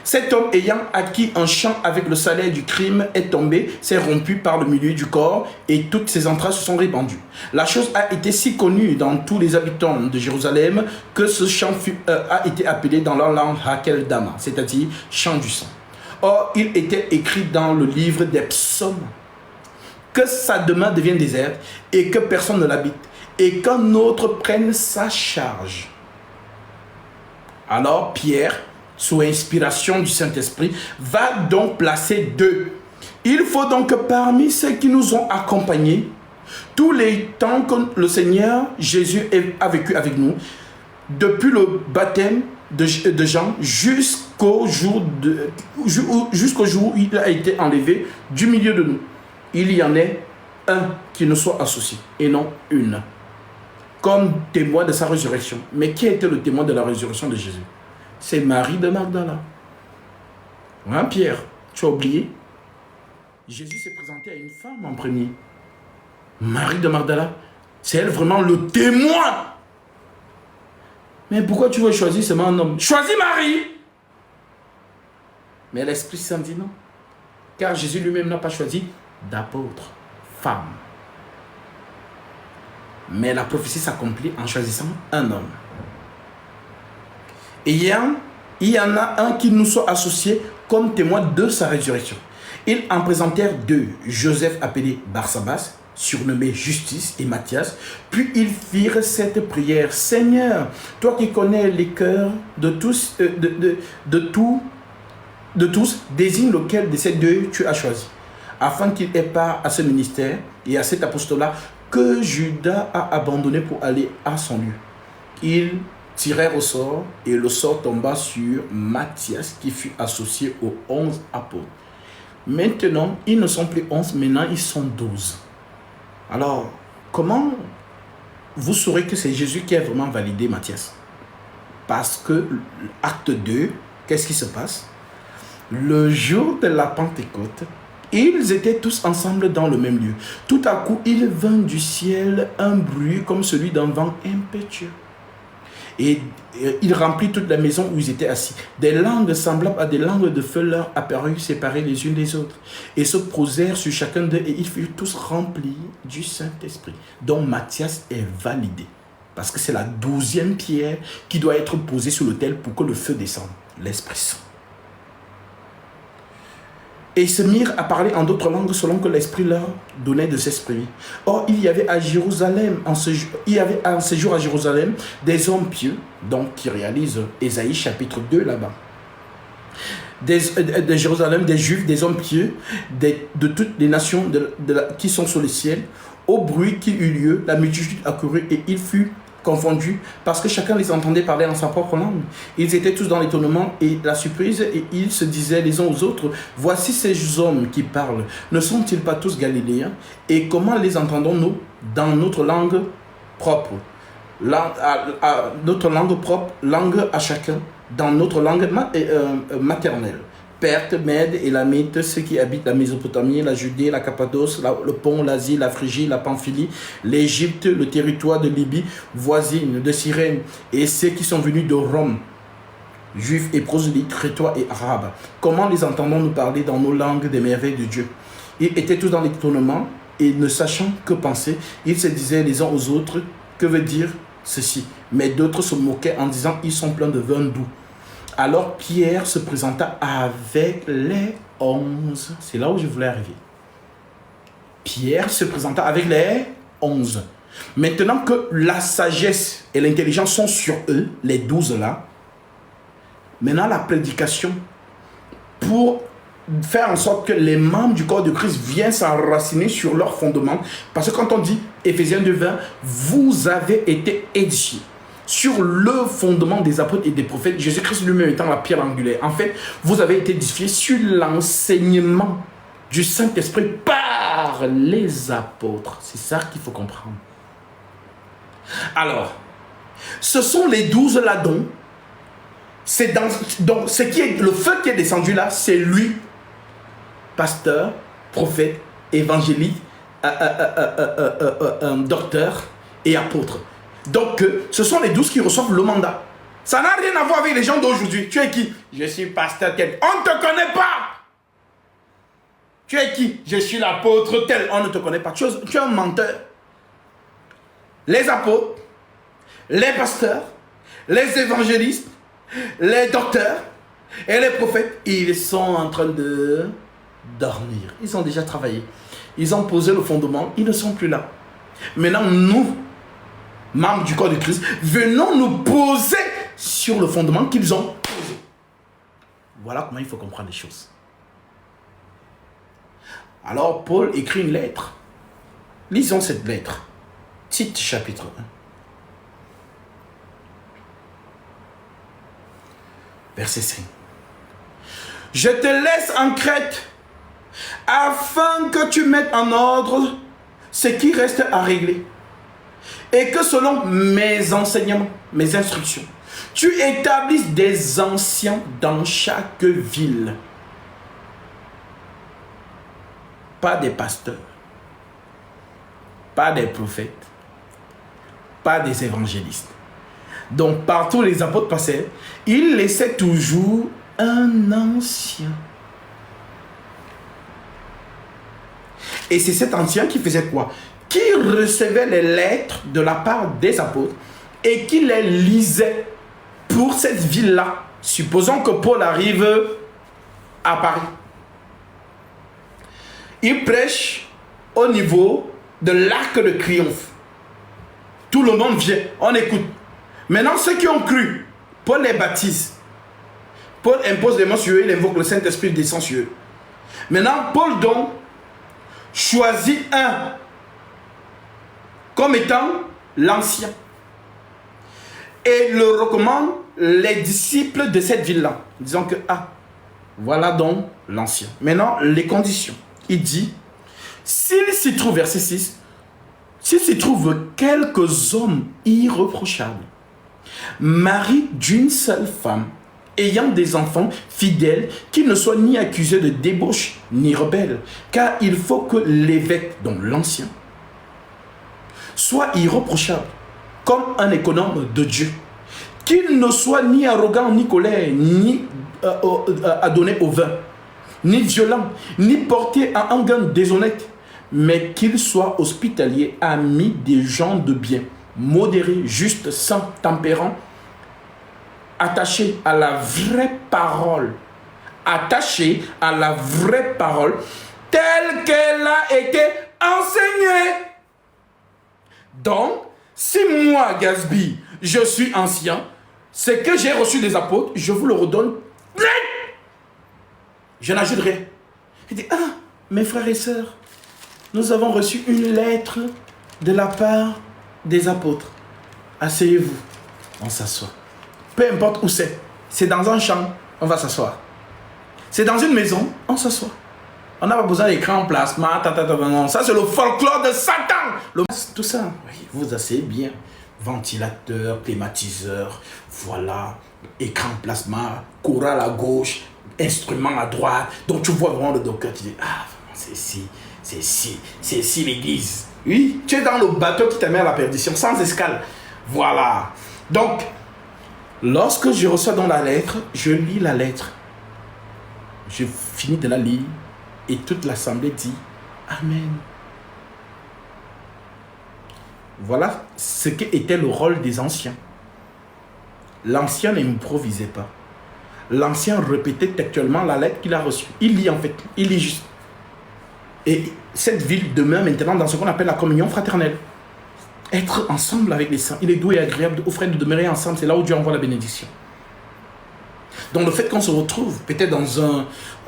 Speaker 1: Cet homme ayant acquis un champ avec le salaire du crime est tombé, s'est rompu par le milieu du corps et toutes ses entrailles se sont répandues. La chose a été si connue dans tous les habitants de Jérusalem que ce champ a été appelé dans leur langue Hakel Dama, c'est-à-dire champ du sang. Or, il était écrit dans le livre des psaumes que sa demeure devienne déserte et que personne ne l'habite et qu'un autre prenne sa charge. Alors Pierre, sous inspiration du Saint-Esprit, va donc placer 2. Il faut donc que parmi ceux qui nous ont accompagnés, tous les temps que le Seigneur Jésus a vécu avec nous, depuis le baptême de Jean jusqu'au jour où il a été enlevé du milieu de nous, il y en ait un qui nous soit associé et non une, comme témoin de sa résurrection. Mais qui était le témoin de la résurrection de Jésus? C'est Marie de Magdala. Hein, Pierre, tu as oublié? Jésus s'est présenté à une femme en premier. Marie de Magdala, c'est elle vraiment le témoin. Mais pourquoi tu veux choisir seulement un homme? Choisis Marie. Mais l'Esprit Saint dit non. Car Jésus lui-même n'a pas choisi d'apôtre, femme. Mais la prophétie s'accomplit en choisissant un homme. Ayant il y en a un qui nous soit associé comme témoin de sa résurrection. Ils en présentèrent deux, Joseph appelé Barsabas, surnommé Justice, et Matthias. Puis ils firent cette prière: Seigneur, toi qui connais les cœurs de tous, de tous, désigne lequel de ces deux tu as choisi, afin qu'il ait part à ce ministère et à cet apostolat que Judas a abandonné pour aller à son lieu. Ils tirèrent au sort et le sort tomba sur Matthias qui fut associé aux 11 apôtres. Maintenant, ils ne sont plus 11, maintenant ils sont 12. Alors, comment vous saurez que c'est Jésus qui a vraiment validé Matthias? Parce que acte 2, qu'est-ce qui se passe? Le jour de la Pentecôte, ils étaient tous ensemble dans le même lieu. Tout à coup, il vint du ciel un bruit comme celui d'un vent impétueux. Et il remplit toute la maison où ils étaient assis. Des langues semblables à des langues de feu leur apparurent séparées les unes des autres et se posèrent sur chacun d'eux, et ils furent tous remplis du Saint-Esprit. Donc Matthias est validé parce que c'est la 12e pierre qui doit être posée sur l'autel pour que le feu descende, l'Esprit Saint. Et ils se mirent à parler en d'autres langues selon que l'Esprit leur donnait de s'exprimer. Or, il y avait à Jérusalem, en ce jour à Jérusalem, des hommes pieux, donc qui réalisent Ésaïe chapitre 2 là-bas. De Jérusalem, des Juifs, des hommes pieux, de toutes les nations qui sont sur le ciel. Au bruit qui eut lieu, la multitude accourut et il fut confondus parce que chacun les entendait parler en sa propre langue. Ils étaient tous dans l'étonnement et la surprise, et ils se disaient les uns aux autres: voici ces hommes qui parlent, ne sont-ils pas tous galiléens? Et comment les entendons-nous dans notre langue propre? Notre langue propre, langue à chacun, dans notre langue maternelle. Pertes, Mèdes, Élamites, ceux qui habitent la Mésopotamie, la Judée, la Cappadoce, le Pont, l'Asie, la Phrygie, la Pamphylie, l'Égypte, le territoire de Libye, voisine, de Cyrène, et ceux qui sont venus de Rome, Juifs et prosélytes, Crétois et Arabes. Comment les entendons-nous parler dans nos langues des merveilles de Dieu? Ils étaient tous dans l'étonnement, et ne sachant que penser, ils se disaient les uns aux autres: que veut dire ceci? Mais d'autres se moquaient en disant: ils sont pleins de vin doux. Alors Pierre se présenta avec les 11. C'est là où je voulais arriver. Pierre se présenta avec les 11. Maintenant que la sagesse et l'intelligence sont sur eux, les 12 là, maintenant la prédication pour faire en sorte que les membres du corps de Christ viennent s'enraciner sur leur fondement. Parce que quand on dit Éphésiens 2:20, vous avez été édifiés sur le fondement des apôtres et des prophètes, Jésus-Christ lui-même étant la pierre angulaire. En fait, vous avez été édifiés sur l'enseignement du Saint-Esprit par les apôtres. C'est ça qu'il faut comprendre. Alors, ce sont les 12 là donc ce qui est le feu qui est descendu là, c'est lui, pasteur, prophète, évangéliste, docteur et apôtre. Donc, ce sont les 12 qui reçoivent le mandat. Ça n'a rien à voir avec les gens d'aujourd'hui. Tu es qui? Je suis pasteur tel. On ne te connaît pas. Tu es qui? Je suis l'apôtre tel. On ne te connaît pas. Tu es un menteur. Les apôtres, les pasteurs, les évangélistes, les docteurs et les prophètes, ils sont en train de dormir. Ils ont déjà travaillé. Ils ont posé le fondement. Ils ne sont plus là. Maintenant, nous, membres du corps de Christ, venons nous poser sur le fondement qu'ils ont posé. Voilà comment il faut comprendre les choses. Alors, Paul écrit une lettre. Lisons cette lettre. Tite, chapitre 1. Verset 5. Je te laisse en Crète afin que tu mettes en ordre ce qui reste à régler. Et que selon mes enseignements, mes instructions, tu établisses des anciens dans chaque ville. Pas des pasteurs, pas des prophètes, pas des évangélistes. Donc partout les apôtres passaient, ils laissaient toujours un ancien. Et c'est cet ancien qui faisait quoi? Qui recevait les lettres de la part des apôtres et qui les lisait pour cette ville-là Supposons que Paul arrive à Paris. Il prêche au niveau de l'Arc de Triomphe. Tout le monde vient, on écoute. Maintenant, ceux qui ont cru, Paul les baptise. Paul impose les mains sur eux, il invoque le Saint-Esprit descend sur eux. Maintenant, Paul donc choisit un comme étant l'ancien. Et le recommande les disciples de cette ville-là. Disant que, voilà donc l'ancien. Maintenant, les conditions. Il dit, s'il s'y trouve, verset 6, s'il s'y trouve quelques hommes irréprochables, mari d'une seule femme, ayant des enfants fidèles, qui ne soient ni accusés de débauche, ni rebelles, car il faut que l'évêque, donc l'ancien, soit irréprochable, comme un économe de Dieu, qu'il ne soit ni arrogant, ni colère, ni adonné au vin, ni violent, ni porté à un gain déshonnête, mais qu'il soit hospitalier, ami des gens de bien, modéré, juste, saint, tempérant, attaché à la vraie parole, attaché à la vraie parole, telle qu'elle a été enseignée. Donc, si moi, Gatsby, je suis ancien, ce que j'ai reçu des apôtres, je vous le redonne. Je n'ajoute rien. Il dit, mes frères et sœurs, nous avons reçu une lettre de la part des apôtres. Asseyez-vous. On s'assoit. Peu importe où c'est. C'est dans un champ, on va s'asseoir. C'est dans une maison, on s'assoit. On n'a pas besoin d'écran, plasma, non. Ça, c'est le folklore de Satan. Tout ça, oui, vous asseyez bien. Ventilateur, climatiseur, voilà. Écran, plasma, chorale à gauche, instrument à droite. Donc, tu vois vraiment le docteur, tu dis, c'est ici l'église. Oui, tu es dans le bateau qui t'amène à la perdition, sans escale. Voilà. Donc, lorsque je reçois dans la lettre, je lis la lettre. Je finis de la lire et toute l'assemblée dit Amen. Voilà ce qu'était le rôle des anciens. L'ancien n'improvisait pas. L'ancien répétait textuellement la lettre qu'il a reçue. Il lit en fait, il lit juste. Et cette ville demeure maintenant dans ce qu'on appelle la communion fraternelle. Être ensemble avec les saints. Il est doux et agréable aux frères de demeurer ensemble. C'est là où Dieu envoie la bénédiction. Donc le fait qu'on se retrouve peut-être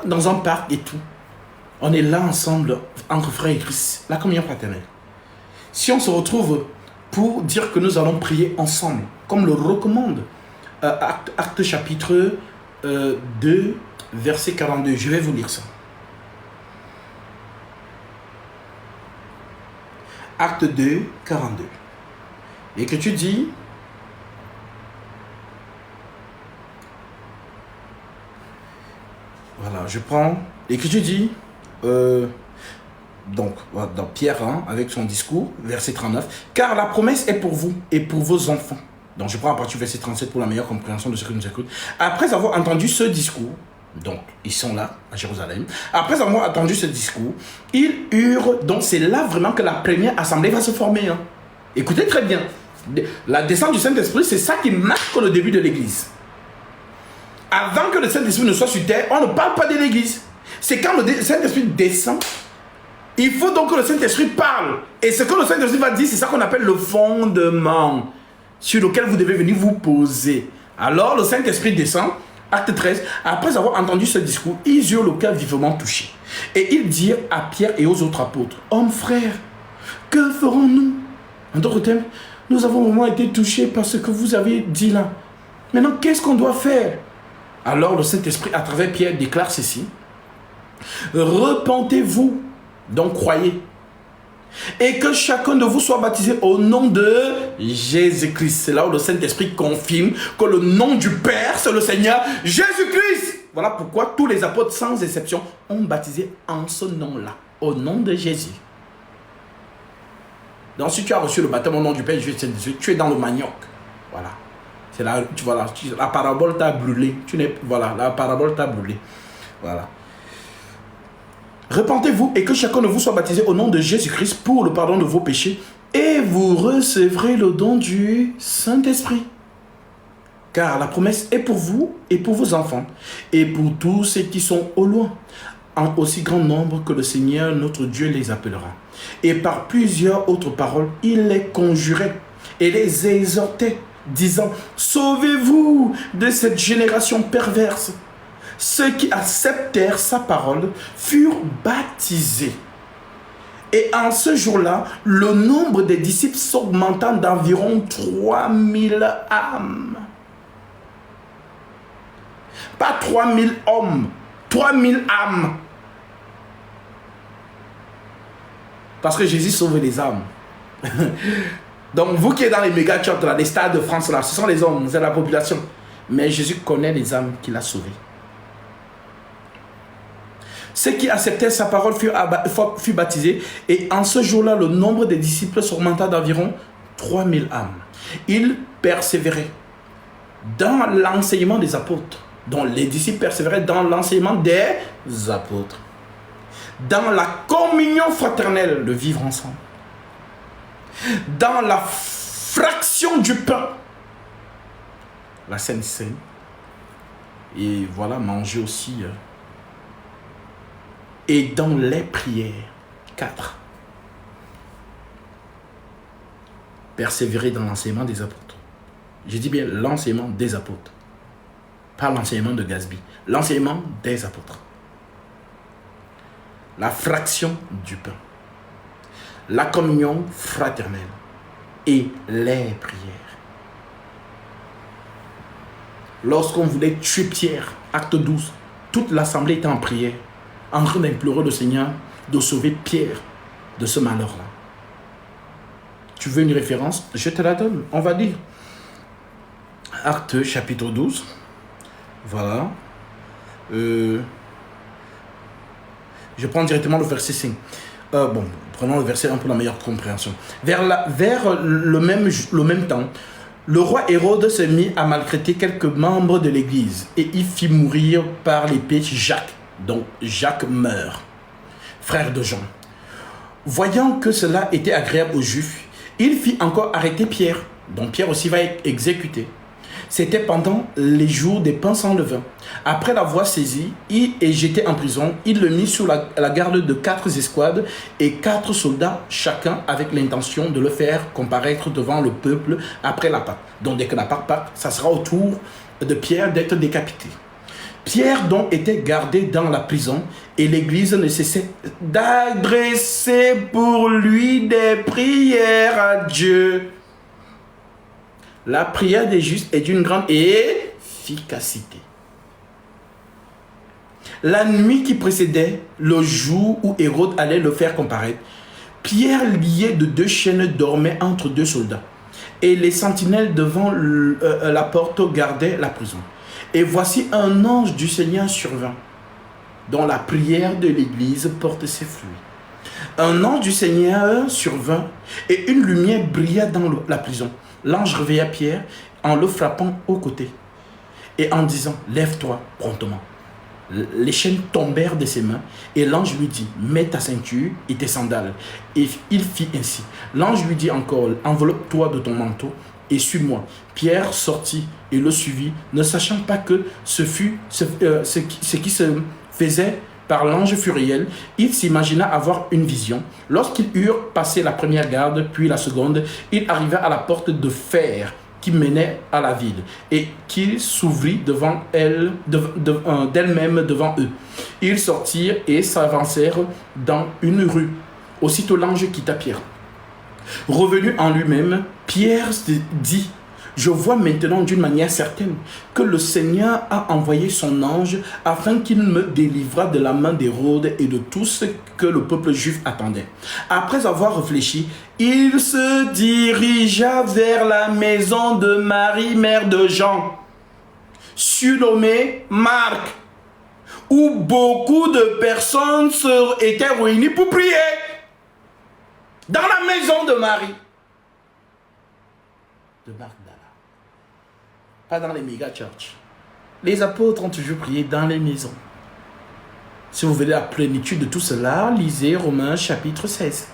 Speaker 1: dans un parc et tout, on est là ensemble entre frères et Christ. La communion fraternelle. Si on se retrouve pour dire que nous allons prier ensemble, comme le recommande Acte chapitre 2, verset 42. Je vais vous lire ça. Acte 2, 42. L'Écriture dit, voilà, je prends, l'Écriture dit, donc, dans Pierre 1, avec son discours, verset 39, car la promesse est pour vous et pour vos enfants. Donc, je prends à partir du verset 37 pour la meilleure compréhension de ce que nous écoutons. Après avoir entendu ce discours, donc, ils sont là, à Jérusalem. Après avoir entendu ce discours, ils hurent. Donc, c'est là vraiment que la première assemblée va se former. Hein. Écoutez très bien. La descente du Saint-Esprit, c'est ça qui marque le début de l'Église. Avant que le Saint-Esprit ne soit sur terre, on ne parle pas de l'Église. C'est quand le Saint-Esprit descend, il faut donc que le Saint-Esprit parle. Et ce que le Saint-Esprit va dire, c'est ça qu'on appelle le fondement sur lequel vous devez venir vous poser. Alors, le Saint-Esprit descend. Acte 13, après avoir entendu ce discours, ils eurent le cœur vivement touché. Et ils dirent à Pierre et aux autres apôtres, hommes frères, que ferons-nous? En d'autres termes, nous avons vraiment été touchés par ce que vous avez dit là. Maintenant, qu'est-ce qu'on doit faire? Alors le Saint-Esprit, à travers Pierre, déclare ceci. Repentez-vous, donc croyez. Et que chacun de vous soit baptisé au nom de Jésus-Christ. C'est là où le Saint-Esprit confirme que le nom du Père, c'est le Seigneur Jésus-Christ. Voilà pourquoi tous les apôtres, sans exception, ont baptisé en ce nom-là, au nom de Jésus. Donc si tu as reçu le baptême au nom du Père, tu es dans le manioc. Voilà. C'est là, la parabole t'a brûlé. Voilà, la parabole t'a brûlé. Voilà. Repentez-vous et que chacun de vous soit baptisé au nom de Jésus-Christ pour le pardon de vos péchés et vous recevrez le don du Saint-Esprit. car la promesse est pour vous et pour vos enfants, et pour tous ceux qui sont au loin, en aussi grand nombre que le Seigneur notre Dieu les appellera. Et par plusieurs autres paroles, il les conjurait et les exhortait, disant, sauvez-vous de cette génération perverse. Ceux qui acceptèrent sa parole furent baptisés. Et en ce jour-là, le nombre des disciples s'augmenta d'environ 3000 âmes. Pas 3000 hommes, 3000 âmes. Parce que Jésus sauve les âmes. Donc vous qui êtes dans les méga churches, les stades de France, là, ce sont les hommes, c'est la population. Mais Jésus connaît les âmes qu'il a sauvées. Ceux qui acceptaient sa parole furent baptisés, et en ce jour-là, le nombre des disciples s'augmenta d'environ 3000 âmes. Ils persévéraient dans l'enseignement des apôtres. Donc les disciples persévéraient dans l'enseignement des apôtres. Dans la communion fraternelle, de vivre ensemble. Dans la fraction du pain. La Sainte Seine. Et voilà, manger aussi. Et dans les prières. 4. Persévérer dans l'enseignement des apôtres. Je dis bien l'enseignement des apôtres. Pas l'enseignement de Gatsby. L'enseignement des apôtres. La fraction du pain. La communion fraternelle. Et les prières. Lorsqu'on voulait tuer Pierre, acte 12, toute l'assemblée était en prière, en train d'implorer le Seigneur de sauver Pierre de ce malheur-là. Tu veux une référence? Je te la donne. On va lire. Acte chapitre 12. Voilà. Je prends directement le verset 5. Prenons le verset 1 pour la meilleure compréhension. Vers le même temps, le roi Hérode se mit à maltraiter quelques membres de l'église et il fit mourir par l'épée Jacques. Donc Jacques meurt, frère de Jean. Voyant que cela était agréable aux Juifs, il fit encore arrêter Pierre. Donc Pierre aussi va être exécuté. C'était pendant les jours des pains sans levain. Après l'avoir saisi et jeté en prison, il le mit sous la garde de 4 escouades et 4 soldats chacun, avec l'intention de le faire comparaître devant le peuple après la Pâque. Donc dès que la Pâque part, ça sera au tour de Pierre d'être décapité. Pierre donc était gardé dans la prison et l'église ne cessait d'adresser pour lui des prières à Dieu. La prière des justes est d'une grande efficacité. La nuit qui précédait le jour où Hérode allait le faire comparaître, Pierre, lié de 2 chaînes, dormait entre 2 soldats. Et les sentinelles devant la porte gardaient la prison. Et voici un ange du Seigneur survint, dont la prière de l'église porte ses fruits. Un ange du Seigneur survint et une lumière brilla dans la prison. L'ange réveilla Pierre en le frappant au côté et en disant « Lève-toi promptement ». Les chaînes tombèrent de ses mains et l'ange lui dit « Mets ta ceinture et tes sandales ». Et il fit ainsi. L'ange lui dit encore « Enveloppe-toi de ton manteau et suis-moi ». Pierre sortit et le suivit, ne sachant pas que ce qui se faisait par l'ange furiel. Il s'imagina avoir une vision. Lorsqu'ils eurent passé la première garde, puis la seconde, il arriva à la porte de fer qui menait à la ville et qui s'ouvrit devant elle, d'elle-même devant eux. Ils sortirent et s'avancèrent dans une rue. Aussitôt l'ange quitta Pierre. Revenu en lui-même, Pierre se dit: je vois maintenant d'une manière certaine que le Seigneur a envoyé son ange afin qu'il me délivrât de la main d'Hérode et de tout ce que le peuple juif attendait. Après avoir réfléchi, il se dirigea vers la maison de Marie, mère de Jean, surnommée Marc, où beaucoup de personnes étaient réunies pour prier. Dans la maison de Marie. De Marc. Pas dans les méga churches. Les apôtres ont toujours prié dans les maisons. Si vous voulez la plénitude de tout cela, lisez Romains chapitre 16.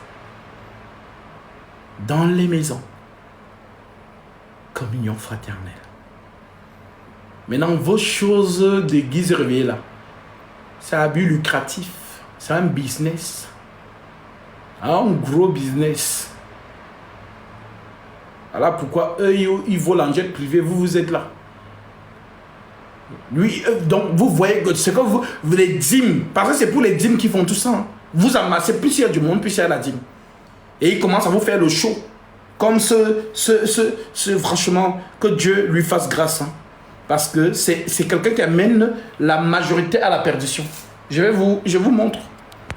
Speaker 1: Dans les maisons. Communion fraternelle. Maintenant, vos choses d'église réveillées là, c'est un but lucratif. C'est un business. Un gros business. Voilà pourquoi eux, ils volent en jet privé, vous êtes là. Lui, donc vous voyez que c'est comme vous les dîmes, parce que c'est pour les dîmes qui font tout ça. Hein. Vous amassez, plus il y a du monde, plus il y a la dîme. Et il commence à vous faire le show. Comme franchement, que Dieu lui fasse grâce. Hein. Parce que c'est quelqu'un qui amène la majorité à la perdition. Je vous montre.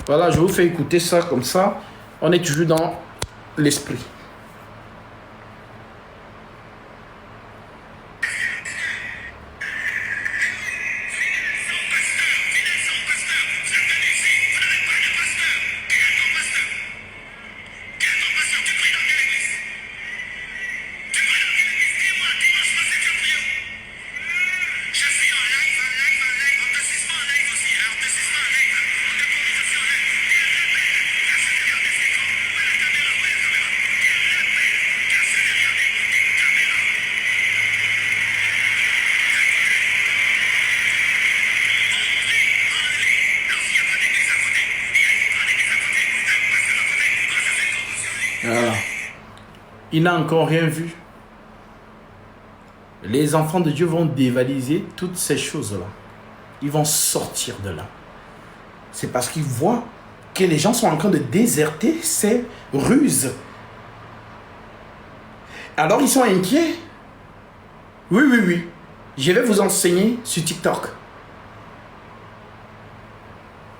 Speaker 1: Voilà, je vous fais écouter ça comme ça. On est toujours dans l'esprit. Voilà. Il n'a encore rien vu. Les enfants de Dieu vont dévaliser toutes ces choses-là. Ils vont sortir de là. C'est parce qu'ils voient que les gens sont en train de déserter ces ruses. Alors ils sont inquiets. Oui. Je vais vous enseigner sur TikTok.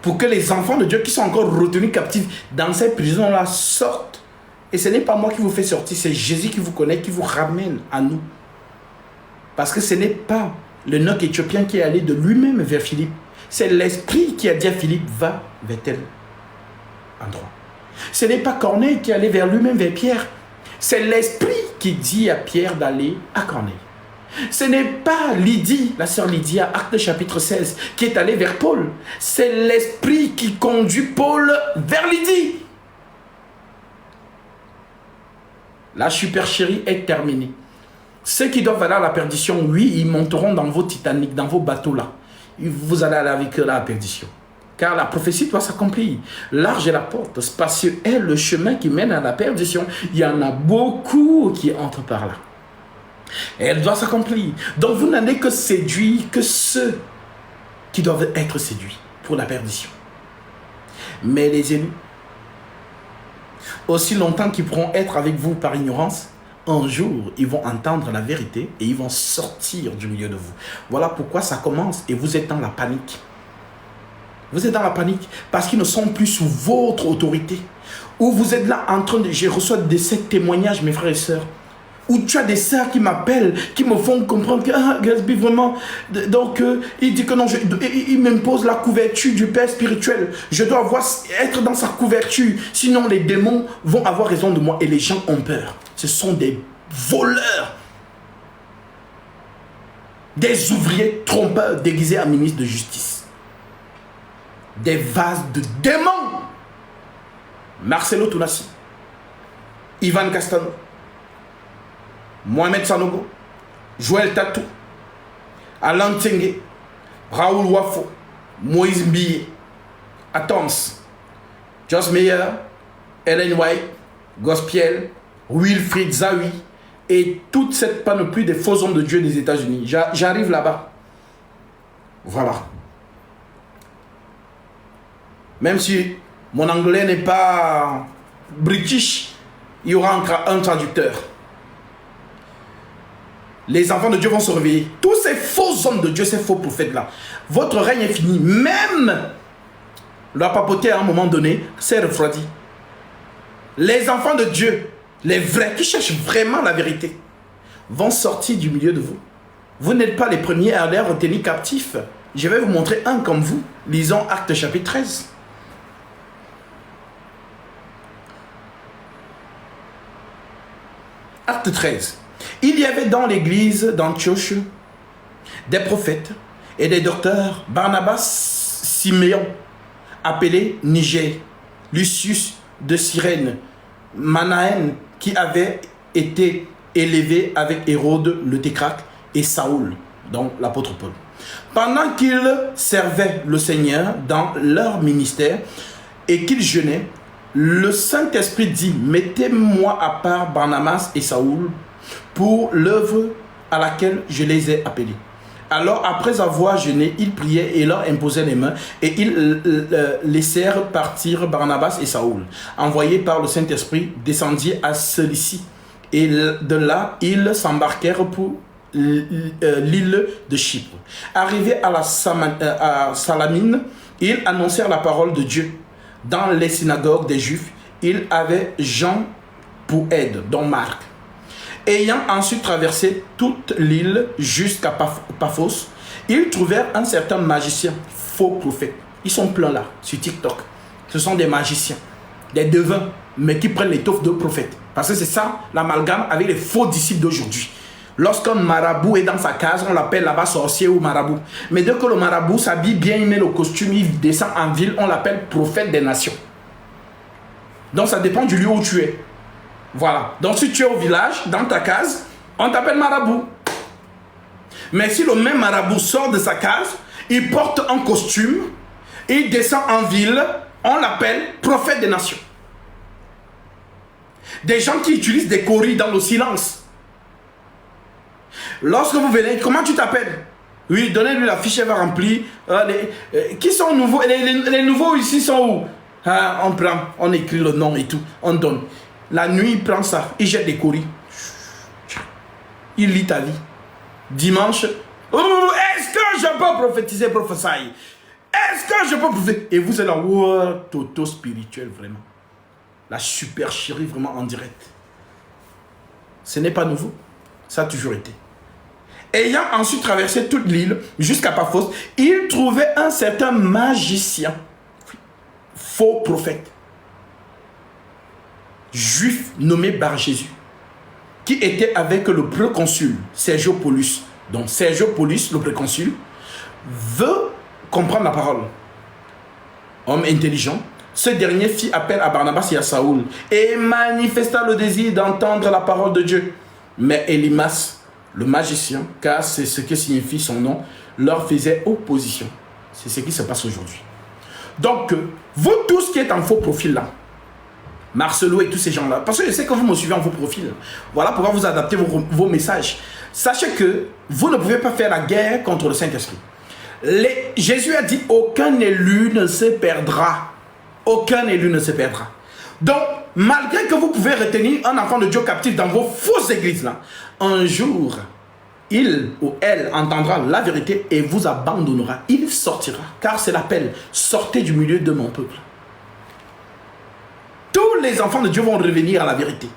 Speaker 1: Pour que les enfants de Dieu qui sont encore retenus captifs dans ces prisons-là sortent. Et ce n'est pas moi qui vous fais sortir, c'est Jésus qui vous connaît, qui vous ramène à nous. Parce que ce n'est pas le eunuque éthiopien qui est allé de lui-même vers Philippe. C'est l'esprit qui a dit à Philippe, va vers tel endroit. Ce n'est pas Corneille qui est allé vers lui-même vers Pierre. C'est l'esprit qui dit à Pierre d'aller à Corneille. Ce n'est pas Lydie, la sœur Lydie, à Actes chapitre 16, qui est allée vers Paul. C'est l'esprit qui conduit Paul vers Lydie. La supercherie est terminée. Ceux qui doivent aller à la perdition, oui, ils monteront dans vos Titanic, dans vos bateaux là. Vous allez aller avec eux à la perdition. Car la prophétie doit s'accomplir. Large est la porte, spacieux est le chemin qui mène à la perdition. Il y en a beaucoup qui entrent par là. Et elle doit s'accomplir. Donc vous n'allez que séduire que ceux qui doivent être séduits pour la perdition. Mais les élus, aussi longtemps qu'ils pourront être avec vous par ignorance, un jour, ils vont entendre la vérité et ils vont sortir du milieu de vous. Voilà pourquoi ça commence et vous êtes dans la panique. Vous êtes dans la panique parce qu'ils ne sont plus sous votre autorité. Ou vous êtes là en train de... Je reçois de ces témoignages, mes frères et sœurs, où tu as des sœurs qui m'appellent, qui me font comprendre que, Gatsby, vraiment, donc, il dit que non, il m'impose la couverture du Père spirituel. Je dois être dans sa couverture, sinon les démons vont avoir raison de moi et les gens ont peur. Ce sont des voleurs, des ouvriers trompeurs déguisés en ministres de justice, des vases de démons. Marcelo Tounassi, Ivan Castano, Mohamed Sanogo, Joël Tatou, Alain Tsenge, Raoul Wafo, Moïse Mbiye, Atoms, Joss Meyer, Ellen White, Gospiel, Wilfried Zawi et toute cette panoplie des faux hommes de Dieu des États-Unis. J'arrive là-bas. Voilà. Même si mon anglais n'est pas british, il y aura un traducteur. Les enfants de Dieu vont se réveiller. Tous ces faux hommes de Dieu, ces faux prophètes-là, votre règne est fini. Même la papauté à un moment donné s'est refroidie. Les enfants de Dieu, les vrais, qui cherchent vraiment la vérité, vont sortir du milieu de vous. Vous n'êtes pas les premiers à les retenir captifs. Je vais vous montrer un comme vous. Lisons Actes chapitre 13. Acte 13. Il y avait dans l'église d'Antioche des prophètes et des docteurs, Barnabas, Siméon, appelé Niger, Lucius de Cyrène, Manaën, qui avait été élevé avec Hérode le Tétrarque, et Saoul, donc l'apôtre Paul. Pendant qu'ils servaient le Seigneur dans leur ministère et qu'ils jeûnaient, le Saint-Esprit dit, mettez-moi à part Barnabas et Saoul pour l'œuvre à laquelle je les ai appelés. Alors, après avoir jeûné, ils priaient et leur imposaient les mains et ils laissèrent partir Barnabas et Saoul. Envoyés par le Saint-Esprit, descendirent à Cilicie. Et de là, ils s'embarquèrent pour l'île de Chypre. Arrivés à Salamine, ils annoncèrent la parole de Dieu. Dans les synagogues des Juifs, ils avaient Jean pour aide, dont Marc. Ayant ensuite traversé toute l'île jusqu'à Paphos, ils trouvèrent un certain magicien, faux prophète. Ils sont pleins là, sur TikTok. Ce sont des magiciens, des devins, mais qui prennent l'étoffe de prophète. Parce que c'est ça l'amalgame avec les faux disciples d'aujourd'hui. Lorsqu'un marabout est dans sa case, on l'appelle là-bas sorcier ou marabout. Mais dès que le marabout s'habille bien, il met le costume, il descend en ville, on l'appelle prophète des nations. Donc ça dépend du lieu où tu es. Voilà. Donc si tu es au village, dans ta case, on t'appelle marabout. Mais si le même marabout sort de sa case, il porte un costume, il descend en ville, on l'appelle prophète des nations. Des gens qui utilisent des coris dans le silence. Lorsque vous venez, comment tu t'appelles? Oui, donnez-lui la fiche, elle va remplir. Qui sont nouveaux? Les nouveaux ici sont où? On prend, on écrit le nom et tout, on donne. La nuit, il prend ça, il jette des coris. Il lit ta vie. Dimanche, est-ce que je peux prophétiser, prophétiser? Est-ce que je peux prophétiser? Et vous êtes là, wow, toto spirituel, vraiment. La supercherie, vraiment en direct. Ce n'est pas nouveau. Ça a toujours été. Ayant ensuite traversé toute l'île jusqu'à Paphos, il trouvait un certain magicien, faux prophète, juif nommé Bar-Jésus, qui était avec le préconsul Sergio Paulus. Donc Sergio Paulus, le préconsul, veut comprendre la parole. Homme intelligent, ce dernier fit appel à Barnabas et à Saoul et manifesta le désir d'entendre la parole de Dieu. Mais Élymas, le magicien, car c'est ce que signifie son nom, leur faisait opposition. C'est ce qui se passe aujourd'hui. Donc, vous tous qui êtes en faux profil là, Marcelo et tous ces gens-là, parce que je sais que vous me suivez en faux profil, voilà pourquoi vous adaptez vos messages. Sachez que vous ne pouvez pas faire la guerre contre le Saint-Esprit. Jésus a dit, aucun élu ne se perdra. Aucun élu ne se perdra. Donc, malgré que vous pouvez retenir un enfant de Dieu captif dans vos fausses églises là, un jour, il ou elle entendra la vérité et vous abandonnera. Il sortira, car c'est l'appel. Sortez du milieu de mon peuple. Tous les enfants de Dieu vont revenir à la vérité.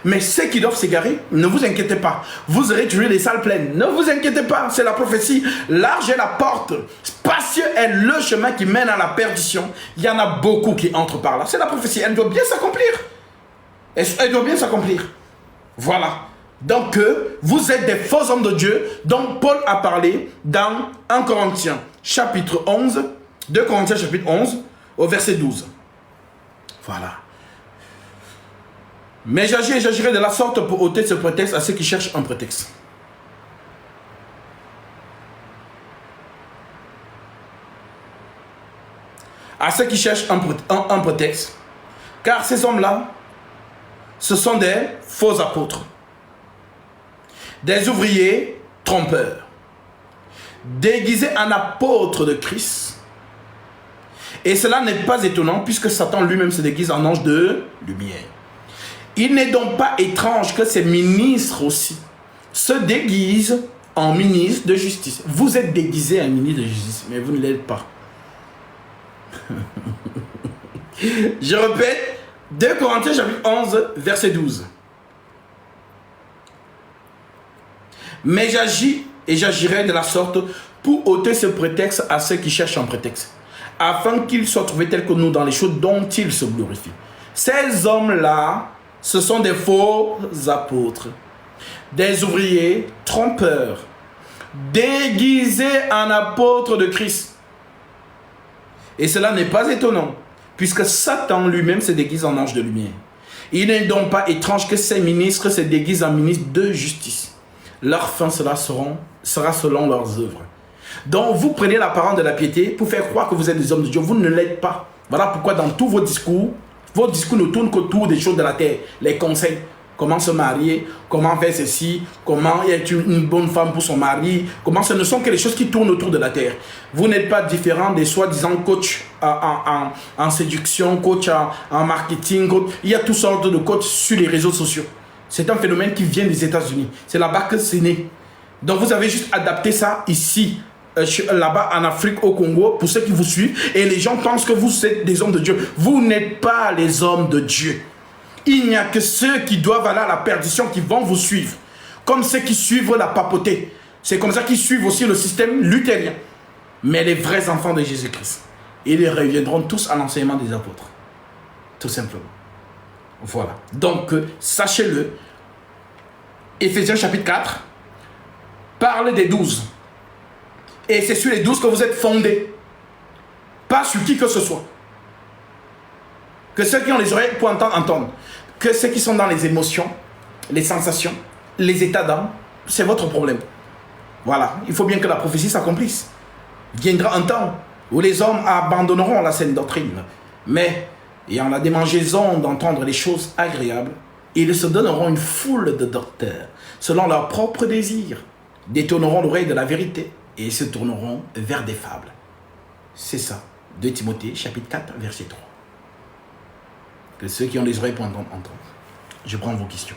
Speaker 1: Mais ceux qui doivent s'égarer, ne vous inquiétez pas. Vous aurez toujours les salles pleines. Ne vous inquiétez pas, c'est la prophétie. Large est la porte, spacieux est le chemin qui mène à la perdition. Il y en a beaucoup qui entrent par là. C'est la prophétie, elle doit bien s'accomplir. Elle doit bien s'accomplir. Voilà. Donc, vous êtes des faux hommes de Dieu dont Paul a parlé dans 1 Corinthiens chapitre 11, 2 Corinthiens chapitre 11, au verset 12. Voilà. Mais j'agirai de la sorte pour ôter ce prétexte à ceux qui cherchent un prétexte. À ceux qui cherchent un prétexte. Car ces hommes-là, ce sont des faux apôtres. Des ouvriers trompeurs. Déguisés en apôtres de Christ. Et cela n'est pas étonnant puisque Satan lui-même se déguise en ange de lumière. Il n'est donc pas étrange que ces ministres aussi se déguisent en ministres de justice. Vous êtes déguisés en ministre de justice, mais vous ne l'êtes pas. Je répète, 2 Corinthiens chapitre 11, verset 12. Mais j'agis et j'agirai de la sorte pour ôter ce prétexte à ceux qui cherchent un prétexte, afin qu'ils soient trouvés tels que nous dans les choses dont ils se glorifient. Ces hommes-là, ce sont des faux apôtres, des ouvriers trompeurs, déguisés en apôtres de Christ. Et cela n'est pas étonnant, puisque Satan lui-même se déguise en ange de lumière. Il n'est donc pas étrange que ces ministres se déguisent en ministres de justice. leur fin sera selon leurs œuvres. Donc, vous prenez l'apparence de la piété pour faire croire que vous êtes des hommes de Dieu. Vous ne l'êtes pas. Voilà pourquoi dans tous vos discours ne tournent qu'autour des choses de la terre. Les conseils, comment se marier, comment faire ceci, comment être une bonne femme pour son mari, comment ce ne sont que les choses qui tournent autour de la terre. Vous n'êtes pas différent des soi-disant coachs en séduction, coach en marketing. Il y a toutes sortes de coachs sur les réseaux sociaux. C'est un phénomène qui vient des États-Unis. C'est là-bas que c'est né. Donc vous avez juste adapté ça ici, là-bas en Afrique, au Congo, pour ceux qui vous suivent. Et les gens pensent que vous êtes des hommes de Dieu. Vous n'êtes pas les hommes de Dieu. Il n'y a que ceux qui doivent aller à la perdition qui vont vous suivre. Comme ceux qui suivent la papauté. C'est comme ça qu'ils suivent aussi le système luthérien. Mais les vrais enfants de Jésus-Christ, ils reviendront tous à l'enseignement des apôtres. Tout simplement. Voilà. Donc, sachez-le. Éphésiens chapitre 4 parle des 12. Et c'est sur les 12 que vous êtes fondés. Pas sur qui que ce soit. Que ceux qui ont les oreilles pour entendre, entendent. Que ceux qui sont dans les émotions, les sensations, les états d'âme, c'est votre problème. Voilà. Il faut bien que la prophétie s'accomplisse. Viendra un temps où les hommes abandonneront la saine doctrine. Mais, ayant la démangeaison d'entendre les choses agréables, ils se donneront une foule de docteurs, selon leurs propres désirs, détourneront l'oreille de la vérité et se tourneront vers des fables. C'est ça. 2 Timothée, chapitre 4, verset 3. Que ceux qui ont les oreilles pour entendre. Je prends vos questions.